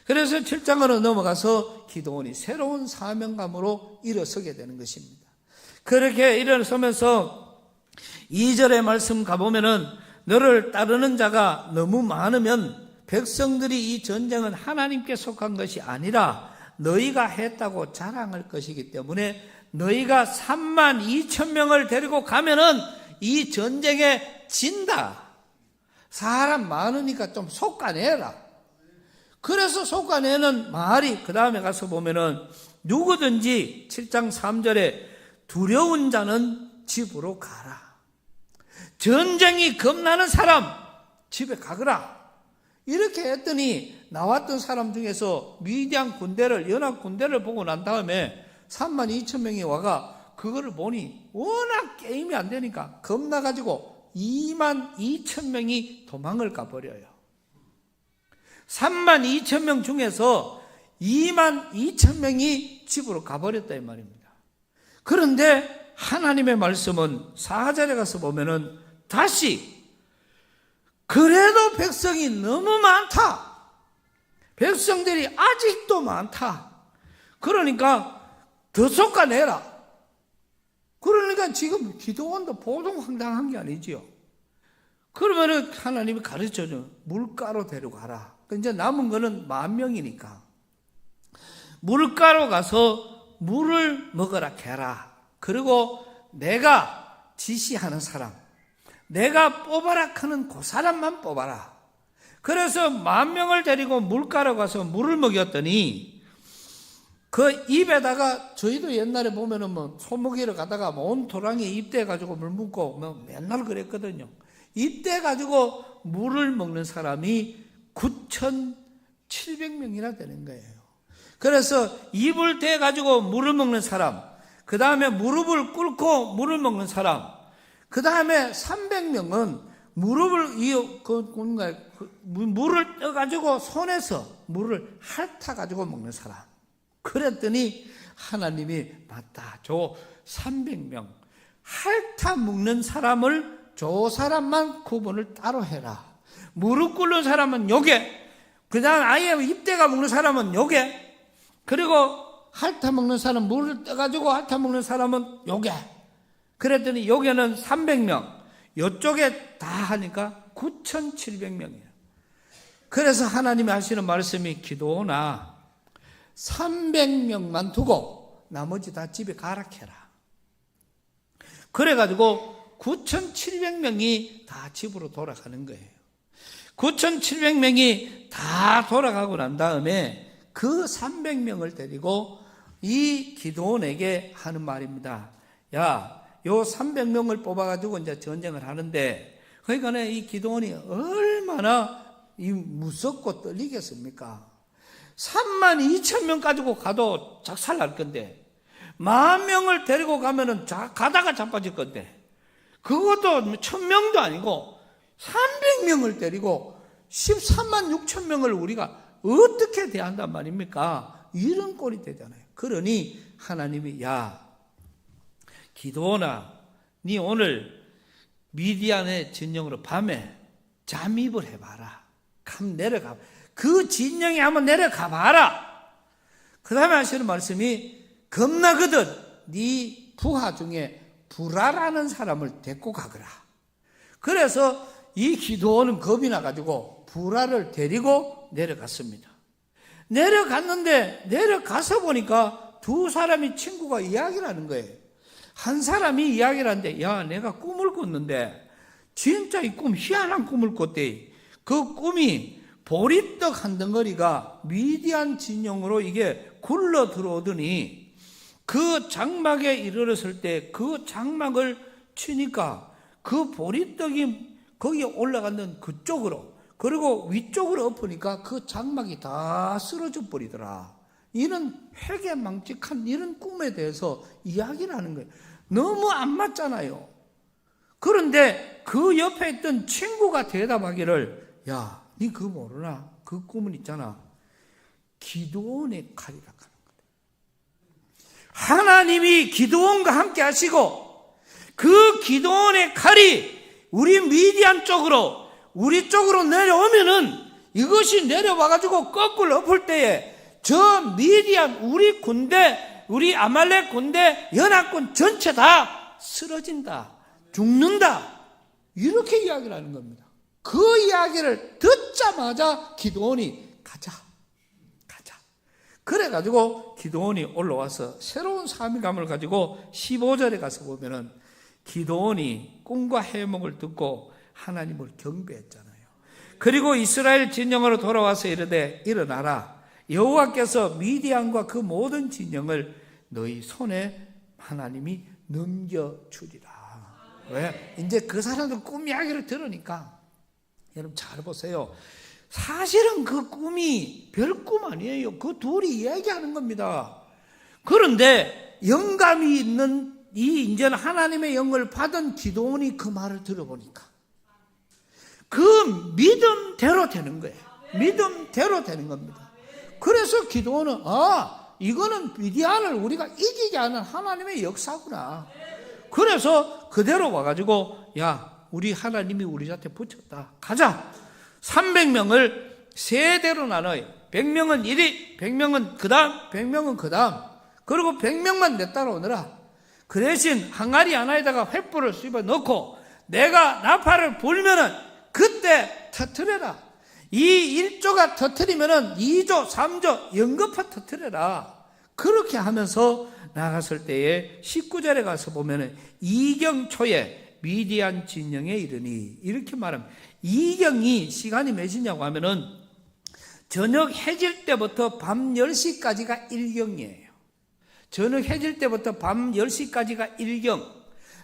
그래서 7장으로 넘어가서 기드온이 새로운 사명감으로 일어서게 되는 것입니다. 그렇게 일어서면서 2절의 말씀 가보면은 너를 따르는 자가 너무 많으면 백성들이 이 전쟁은 하나님께 속한 것이 아니라 너희가 했다고 자랑할 것이기 때문에 너희가 32,000명을 데리고 가면은 이 전쟁에 진다. 사람 많으니까 좀 솎아내라. 그래서 솎아내는 말이 그 다음에 가서 보면은 누구든지 7장 3절에 두려운 자는 집으로 가라. 전쟁이 겁나는 사람 집에 가거라. 이렇게 했더니 나왔던 사람 중에서 미디안 군대를 연합 군대를 보고 난 다음에 32,000명이 와가 그거를 보니 워낙 게임이 안 되니까 겁나가지고 22,000명이 도망을 가버려요. 32,000명 중에서 22,000명이 집으로 가버렸다 이 말입니다. 그런데 하나님의 말씀은 4절에 가서 보면은 다시 그래도 백성이 너무 많다. 백성들이 아직도 많다. 그러니까 더 솎아내라. 그러니까 지금 기드온도 보통 황당한 게 아니지요. 그러면은 하나님이 가르쳐줘. 물가로 데려가라. 이제 남은 거는 10,000명이니까. 물가로 가서 물을 먹으라 캐라. 그리고 내가 지시하는 사람, 내가 뽑아라 하는 그 사람만 뽑아라. 그래서 10,000명을 데리고 물가로 가서 물을 먹였더니 그 입에다가 저희도 옛날에 보면은 뭐 소먹이러 가다가 온 도랑이에 입대가지고 물 묻고 뭐 맨날 그랬거든요. 입대가지고 물을 먹는 사람이 9,700명이나 되는 거예요. 그래서 입을 대가지고 물을 먹는 사람, 그 다음에 무릎을 꿇고 물을 먹는 사람, 그 다음에 300명은 물을 떠가지고 손에서 물을 핥아가지고 먹는 사람. 그랬더니 하나님이 맞다. 저 300명 핥아 먹는 사람을 저 사람만 구분을 따로 해라. 무릎 꿇는 사람은 요게, 그 다음 아예 입대가 먹는 사람은 요게, 그리고 핥아 먹는 사람, 물을 떠가지고 핥아 먹는 사람은 요게. 그랬더니 요게는 300명, 요쪽에 다 하니까 9,700명이에요. 그래서 하나님이 하시는 말씀이 기도나 300명만 두고 나머지 다 집에 가라 해라. 그래가지고 9,700명이 다 집으로 돌아가는 거예요. 9,700명이 다 돌아가고 난 다음에 그 300명을 데리고 이 기드온에게 하는 말입니다. 야, 요 300명을 뽑아가지고 이제 전쟁을 하는데, 그러니까 이 기드온이 얼마나 무섭고 떨리겠습니까? 32,000명 가지고 가도 작살 날 건데, 10,000명을 데리고 가면은 가다가 자빠질 건데, 그것도 1,000명도 아니고 300명을 데리고 136,000명을 우리가 어떻게 대한단 말입니까? 이런 꼴이 되잖아요. 그러니 하나님이, 야, 기드온아, 니 오늘 미디안의 진영으로 밤에 잠입을 해봐라. 내려가. 그 진영에 한번 내려가 봐라. 그 다음에 하시는 말씀이, 겁나거든 네 부하 중에 부라라는 사람을 데리고 가거라. 그래서 이 기드온은 겁이 나가지고 부라를 데리고 내려갔습니다. 내려갔는데 내려가서 보니까 두 사람이 친구가 이야기를 하는 거예요. 한 사람이 이야기를 하는데, 야, 내가 꿈을 꿨는데 진짜 이 꿈 희한한 꿈을 꿨대. 그 꿈이 보리떡 한 덩어리가 미디안 진영으로 이게 굴러 들어오더니 그 장막에 이르렀을 때 그 장막을 치니까 그 보리떡이 거기에 올라가는 그쪽으로, 그리고 위쪽으로 엎으니까 그 장막이 다 쓰러져 버리더라. 이런 회개망측한 이런 꿈에 대해서 이야기를 하는 거예요. 너무 안 맞잖아요. 그런데 그 옆에 있던 친구가 대답하기를, 야, 니 그거 모르나? 그 꿈은 있잖아, 기드온의 칼이라 하는 거다. 하나님이 기드온과 함께 하시고 그 기드온의 칼이 우리 미디안 쪽으로, 우리 쪽으로 내려오면은 이것이 내려와가지고 거꾸로 엎을 때에 저 미디안, 우리 군대, 우리 아말렉 군대, 연합군 전체 다 쓰러진다, 죽는다, 이렇게 이야기를 하는 겁니다. 그 이야기를 듣자마자 기드온이 가자. 그래가지고 기드온이 올라와서 새로운 사명감을 가지고 15절에 가서 보면은 기드온이 꿈과 해몽을 듣고 하나님을 경배했잖아요. 그리고 이스라엘 진영으로 돌아와서 이르되, 일어나라, 여호와께서 미디안과 그 모든 진영을 너희 손에 하나님이 넘겨주리라. 왜? 이제 그 사람들 꿈 이야기를 들으니까, 여러분 잘 보세요. 사실은 그 꿈이 별 꿈 아니에요. 그 둘이 이야기하는 겁니다. 그런데 영감이 있는 이제는 하나님의 영을 받은 기드온이 그 말을 들어보니까 그 믿음대로 되는 거예요. 믿음대로 되는 겁니다. 그래서 기드온은, 이거는 미디안을 우리가 이기게 하는 하나님의 역사구나. 그래서 그대로 와가지고, 야, 우리 하나님이 우리한테 붙였다, 가자. 300명을 세대로 나눠요. 100명은 이리, 100명은 그 다음, 100명은 그 다음, 그리고 100명만 내 따라오느라. 그 대신 항아리 하나에다가 횃불을 씹어 넣고 내가 나팔을 불면은 그때 터뜨려라. 이 1조가 터뜨리면은 2조, 3조 연거푸 터뜨려라. 그렇게 하면서 나갔을 때에 19절에 가서 보면은 이경초에 미디안 진영에 이르니, 이렇게 말합니다. 이경이 시간이 몇이냐고 하면은 저녁 해질 때부터 밤 10시까지가 1경이에요. 저녁 해질 때부터 밤 10시까지가 1경,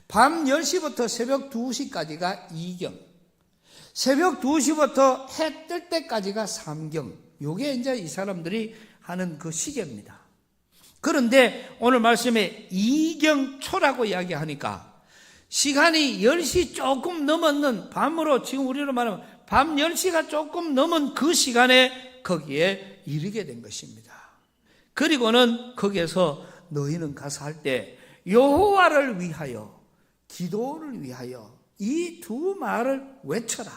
밤 10시부터 새벽 2시까지가 2경, 새벽 2시부터 해 뜰 때까지가 3경. 요게 이제 이 사람들이 하는 그 시계입니다. 그런데 오늘 말씀에 이경초라고 이야기하니까 시간이 10시 조금 넘었는 밤으로, 지금 우리로 말하면 밤 10시가 조금 넘은 그 시간에 거기에 이르게 된 것입니다. 그리고는 거기에서 너희는 가서 할 때 여호와를 위하여, 기도를 위하여 이 두 말을 외쳐라.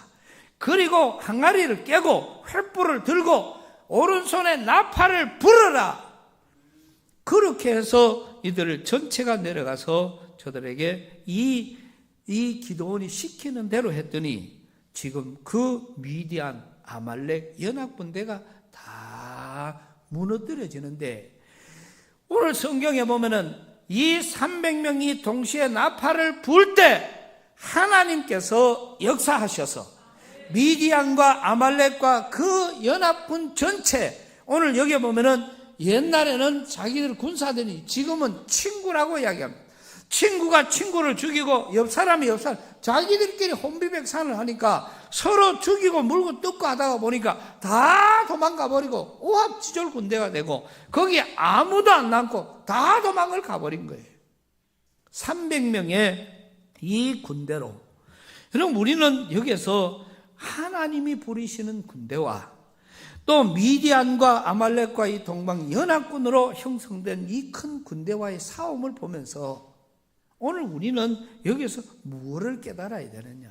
그리고 항아리를 깨고 횃불을 들고 오른손에 나팔을 불어라. 그렇게 해서 이들을 전체가 내려가서 저들에게 이 기도원이 시키는 대로 했더니 지금 그 미디안, 아말렉 연합군대가 다 무너뜨려지는데, 오늘 성경에 보면은 이 300명이 동시에 나팔을 불 때 하나님께서 역사하셔서 미디안과 아말렉과 그 연합군 전체, 오늘 여기 보면은 옛날에는 자기들 군사들이 지금은 친구라고 이야기합니다. 친구가 친구를 죽이고 옆 사람이 옆 사람, 자기들끼리 혼비백산을 하니까 서로 죽이고 물고 뜯고 하다가 보니까 다 도망가 버리고 오합지졸 군대가 되고 거기에 아무도 안 남고 다 도망을 가버린 거예요. 300명의 이 군대로. 그럼 우리는 여기에서 하나님이 부리시는 군대와 또 미디안과 아말렉과 이 동방 연합군으로 형성된 이 큰 군대와의 싸움을 보면서 오늘 우리는 여기서 무엇을 깨달아야 되느냐.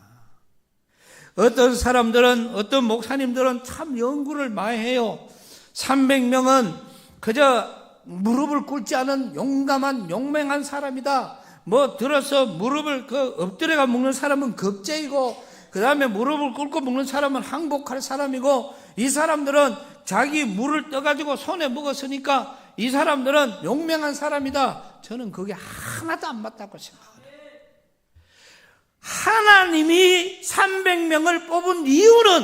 어떤 사람들은, 어떤 목사님들은 참 연구를 많이 해요. 300명은 그저 무릎을 꿇지 않은 용감한 용맹한 사람이다. 뭐 들어서 무릎을 엎드려가 먹는 사람은 겁쟁이고, 그 다음에 무릎을 꿇고 먹는 사람은 항복할 사람이고, 이 사람들은 자기 물을 떠가지고 손에 먹었으니까 이 사람들은 용맹한 사람이다. 저는 그게 하나도 안 맞다고 생각합니다. 하나님이 300명을 뽑은 이유는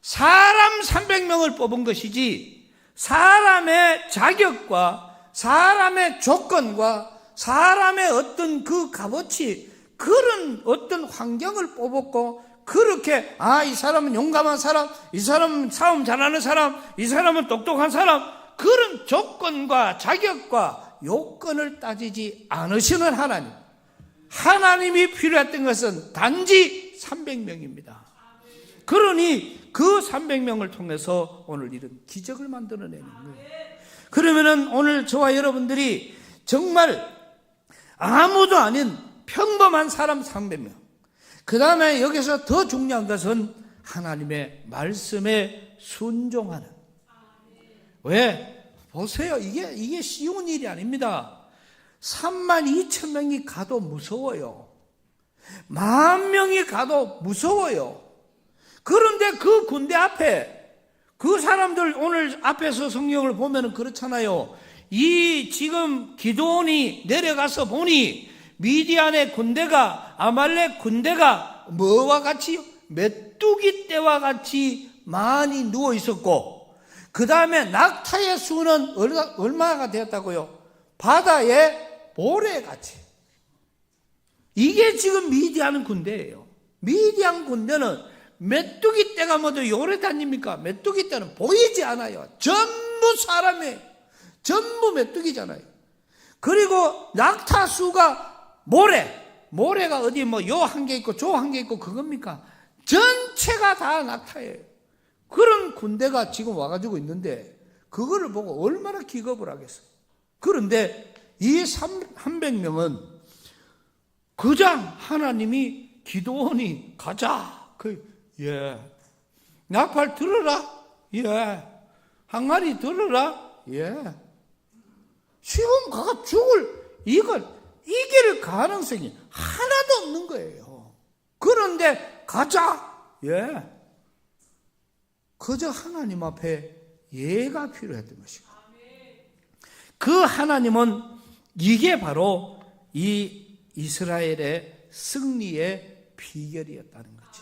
사람 300명을 뽑은 것이지 사람의 자격과 사람의 조건과 사람의 어떤 그 값어치, 그런 어떤 환경을 뽑았고, 그렇게 이 사람은 용감한 사람, 이 사람은 싸움 잘하는 사람, 이 사람은 똑똑한 사람, 그런 조건과 자격과 요건을 따지지 않으시는 하나님. 하나님이 필요했던 것은 단지 300명입니다. 그러니 그 300명을 통해서 오늘 이런 기적을 만들어내는 거예요. 그러면은 오늘 저와 여러분들이 정말 아무도 아닌 평범한 사람 300명. 그 다음에 여기서 더 중요한 것은 하나님의 말씀에 순종하는. 왜? 보세요. 이게 쉬운 일이 아닙니다. 32,000명이 가도 무서워요. 10,000명이 가도 무서워요. 그런데 그 군대 앞에 그 사람들, 오늘 앞에서 성경을 보면 그렇잖아요. 이 지금 기드온이 내려가서 보니 미디안의 군대가, 아말렉 군대가 뭐와 같이? 메뚜기 떼와 같이 많이 누워 있었고, 그 다음에 낙타의 수는 얼마가 되었다고요? 바다의 모래같이. 이게 지금 미디안 군대예요. 미디안 군대는 메뚜기 떼가 뭐도 요래 다닙니까? 메뚜기 떼는 보이지 않아요. 전부 사람이에요. 전부 메뚜기잖아요. 그리고 낙타수가 모래가 어디 뭐 요 한 개 있고 저 한 개 있고 그겁니까? 전체가 다 낙타예요. 그런 군대가 지금 와가지고 있는데 그거를 보고 얼마나 기겁을 하겠어요. 그런데 이 300명은 그냥 하나님이 기드온이 가자. 나팔 들어라. 항아리 들어라. 지금 가가 이길 가능성이 하나도 없는 거예요. 그런데 가자. 그저 하나님 앞에 예가 필요했던 것이고, 그 하나님은 이게 바로 이 이스라엘의 승리의 비결이었다는 거지.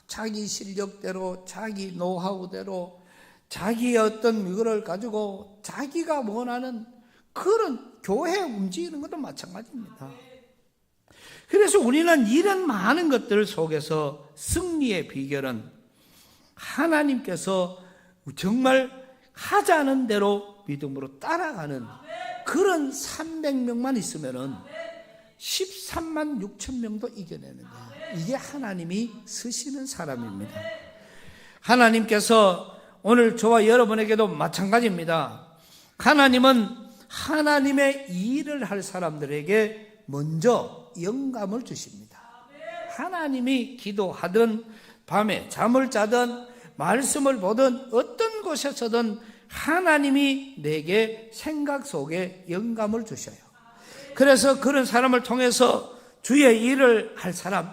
자기 실력대로, 자기 노하우대로, 자기의 어떤 이거를 가지고 자기가 원하는 그런 교회 움직이는 것도 마찬가지입니다. 그래서 우리는 이런 많은 것들 속에서 승리의 비결은 하나님께서 정말 하자는 대로 믿음으로 따라가는 그런 300명만 있으면은 13만 6천 명도 이겨내는 거예요. 이게 하나님이 쓰시는 사람입니다. 하나님께서 오늘 저와 여러분에게도 마찬가지입니다. 하나님은 하나님의 일을 할 사람들에게 먼저 영감을 주십니다. 하나님이 기도하든 밤에 잠을 자든 말씀을 보든 어떤 곳에서든 하나님이 내게 생각 속에 영감을 주셔요. 그래서 그런 사람을 통해서 주의 일을 할 사람,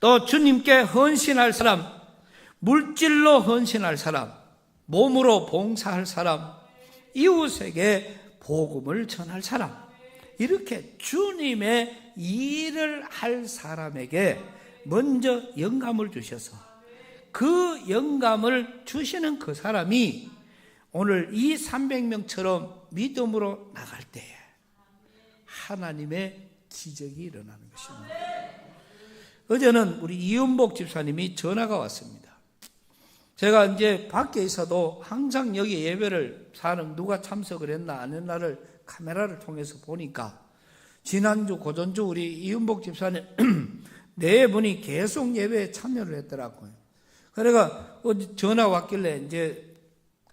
또 주님께 헌신할 사람, 물질로 헌신할 사람, 몸으로 봉사할 사람, 이웃에게 복음을 전할 사람, 이렇게 주님의 일을 할 사람에게 먼저 영감을 주셔서 그 영감을 주시는 그 사람이 오늘 이 300명처럼 믿음으로 나갈 때에 하나님의 기적이 일어나는 것입니다. 어제는 우리 이은복 집사님이 전화가 왔습니다. 제가 이제 밖에 있어도 항상 여기 예배를 사는 누가 참석을 했나 안 했나를 카메라를 통해서 보니까 지난주 고전주 우리 이은복 집사님 네 분이 계속 예배에 참여를 했더라고요. 그래가 전화 왔길래 이제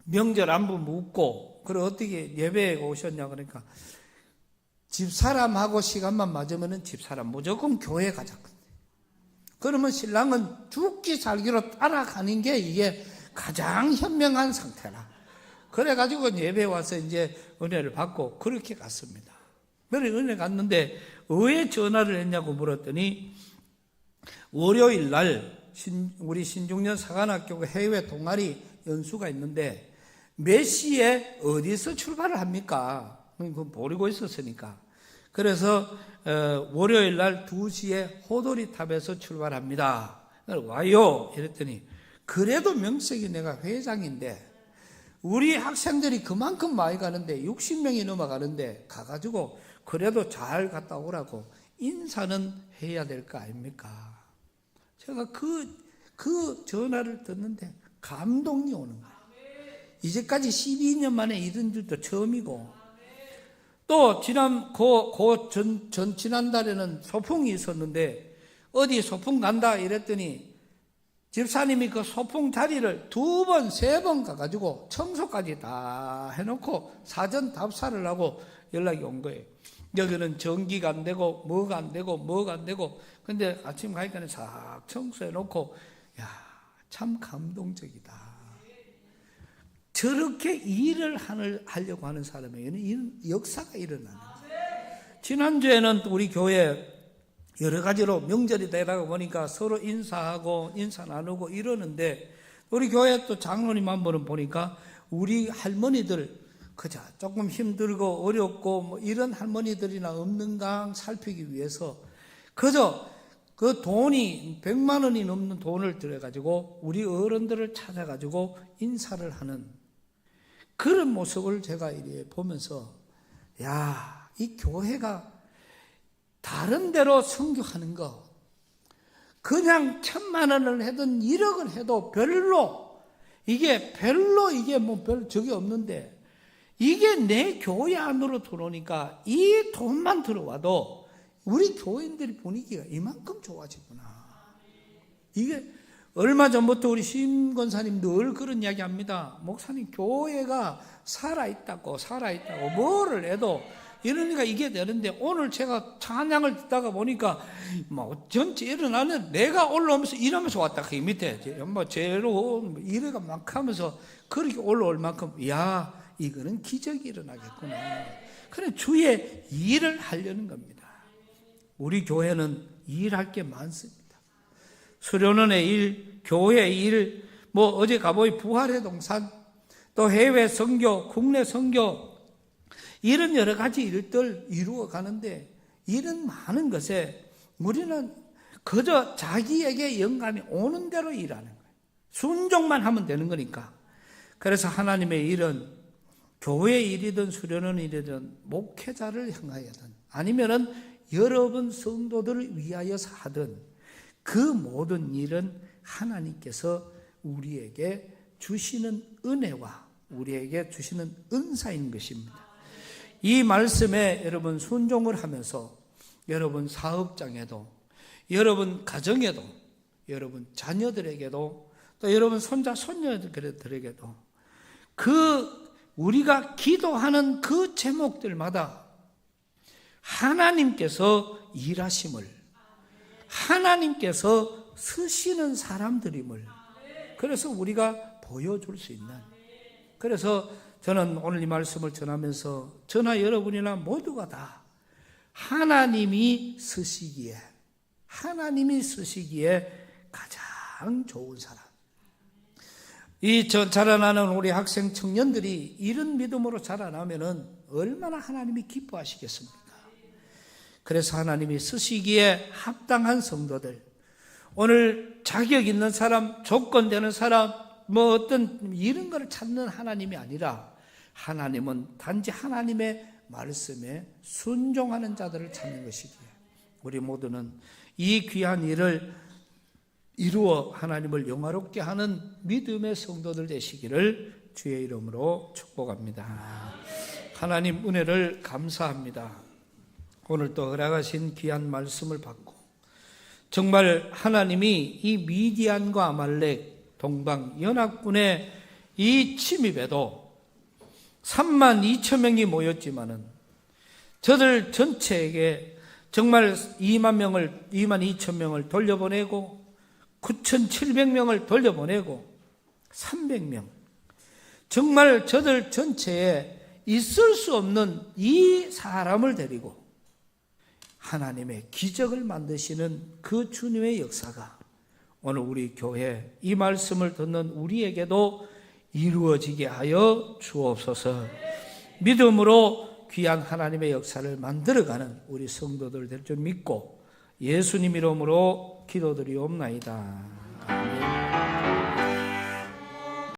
명절 안부 묻고 그래 어떻게 예배에 오셨냐 그러니까 집사람하고 시간만 맞으면 집사람 무조건 교회 가자. 그러면 신랑은 죽기 살기로 따라가는 게 이게 가장 현명한 상태라. 그래가지고 예배에 와서 이제 은혜를 받고 그렇게 갔습니다. 그래 은혜 갔는데 왜 전화를 했냐고 물었더니 월요일 날 우리 신중년 사관학교 해외 동아리 연수가 있는데 몇 시에 어디서 출발을 합니까? 그거 모르고 있었으니까. 그래서 월요일 날 2시에 호돌이탑에서 출발합니다. 와요. 이랬더니 그래도 명색이 내가 회장인데 우리 학생들이 그만큼 많이 가는데 60명이 넘어가는데 가가지고 그래도 잘 갔다 오라고 인사는 해야 될 거 아닙니까? 제가 그 전화를 듣는데 감동이 오는 거예요. 이제까지 12년 만에 이런 일도 처음이고 또 지난달에는 소풍이 있었는데 어디 소풍 간다 이랬더니 집사님이 그 소풍 자리를 2번, 3번 가가지고 청소까지 다 해놓고 사전 답사를 하고 연락이 온 거예요. 여기는 전기가 안 되고 뭐가 안 되고 근데 아침 가니까 싹 청소해놓고 야, 참 감동적이다. 저렇게 일을 하려고 하는 사람에게는 이런 역사가 일어나는 거예요. 지난주에는 우리 교회 여러 가지로 명절이 되다가 보니까 서로 인사하고 인사 나누고 이러는데 우리 교회 또 장로님 한 분은 보니까 우리 할머니들 그저 조금 힘들고 어렵고 뭐 이런 할머니들이나 없는가 살피기 위해서 그저 그 돈이 100만 원이 넘는 돈을 들여가지고 우리 어른들을 찾아가지고 인사를 하는 그런 모습을 제가 이렇게 보면서 야, 이 교회가 다른 데로 선교하는 거 그냥 1,000만 원을 해든 1억을 해도 별로 이게 뭐 별 적이 없는데 이게 내 교회 안으로 들어오니까 이 돈만 들어와도 우리 교인들의 분위기가 이만큼 좋아지구나. 이게 얼마 전부터 우리 심권사님 늘 그런 이야기 합니다. 목사님 교회가 살아있다고 뭐를 해도 이러니까 이게 되는데 오늘 제가 찬양을 듣다가 보니까 뭐 전체 일어나는 내가 올라오면서 일하면서 왔다. 그 밑에 뭐 제로 이래가 막 하면서 그렇게 올라올 만큼 야 이거는 기적이 일어나겠구나. 그래 주의 일을 하려는 겁니다. 우리 교회는 일할 게 많습니다. 수련원의 일, 교회 일, 뭐 어제 가보이 부활의 동산, 또 해외 선교, 국내 선교 이런 여러 가지 일들 이루어 가는데 이런 많은 것에 우리는 그저 자기에게 영감이 오는 대로 일하는 거예요. 순종만 하면 되는 거니까. 그래서 하나님의 일은 교회 일이든 수련원 일이든 목회자를 향하여든 아니면은 여러분 성도들을 위하여서 하든 그 모든 일은 하나님께서 우리에게 주시는 은혜와 우리에게 주시는 은사인 것입니다. 이 말씀에 여러분 순종을 하면서 여러분 사업장에도, 여러분 가정에도, 여러분 자녀들에게도, 또 여러분 손자 손녀들에게도 우리가 기도하는 그 제목들마다 하나님께서 일하심을, 하나님께서 쓰시는 사람들임을, 그래서 우리가 보여줄 수 있는, 그래서 저는 오늘 이 말씀을 전하면서 저나 여러분이나 모두가 다 하나님이 쓰시기에 가장 좋은 사람, 자라나는 우리 학생 청년들이 이런 믿음으로 자라나면은 얼마나 하나님이 기뻐하시겠습니까? 그래서 하나님이 쓰시기에 합당한 성도들, 오늘 자격 있는 사람, 조건 되는 사람, 어떤 이런 걸 찾는 하나님이 아니라 하나님은 단지 하나님의 말씀에 순종하는 자들을 찾는 것이기에 우리 모두는 이 귀한 일을 이루어 하나님을 영화롭게 하는 믿음의 성도들 되시기를 주의 이름으로 축복합니다. 하나님 은혜를 감사합니다. 오늘 또 허락하신 귀한 말씀을 받고 정말 하나님이 이 미디안과 아말렉 동방 연합군의 이 침입에도 32,000명이 모였지만은 저들 전체에게 정말 22,000명을 돌려보내고 9,700명을 돌려보내고 300명, 정말 저들 전체에 있을 수 없는 이 사람을 데리고 하나님의 기적을 만드시는 그 주님의 역사가 오늘 우리 교회 이 말씀을 듣는 우리에게도 이루어지게 하여 주옵소서. 믿음으로 귀한 하나님의 역사를 만들어가는 우리 성도들 될 줄 믿고 예수님 이름으로 기도드리옵나이다.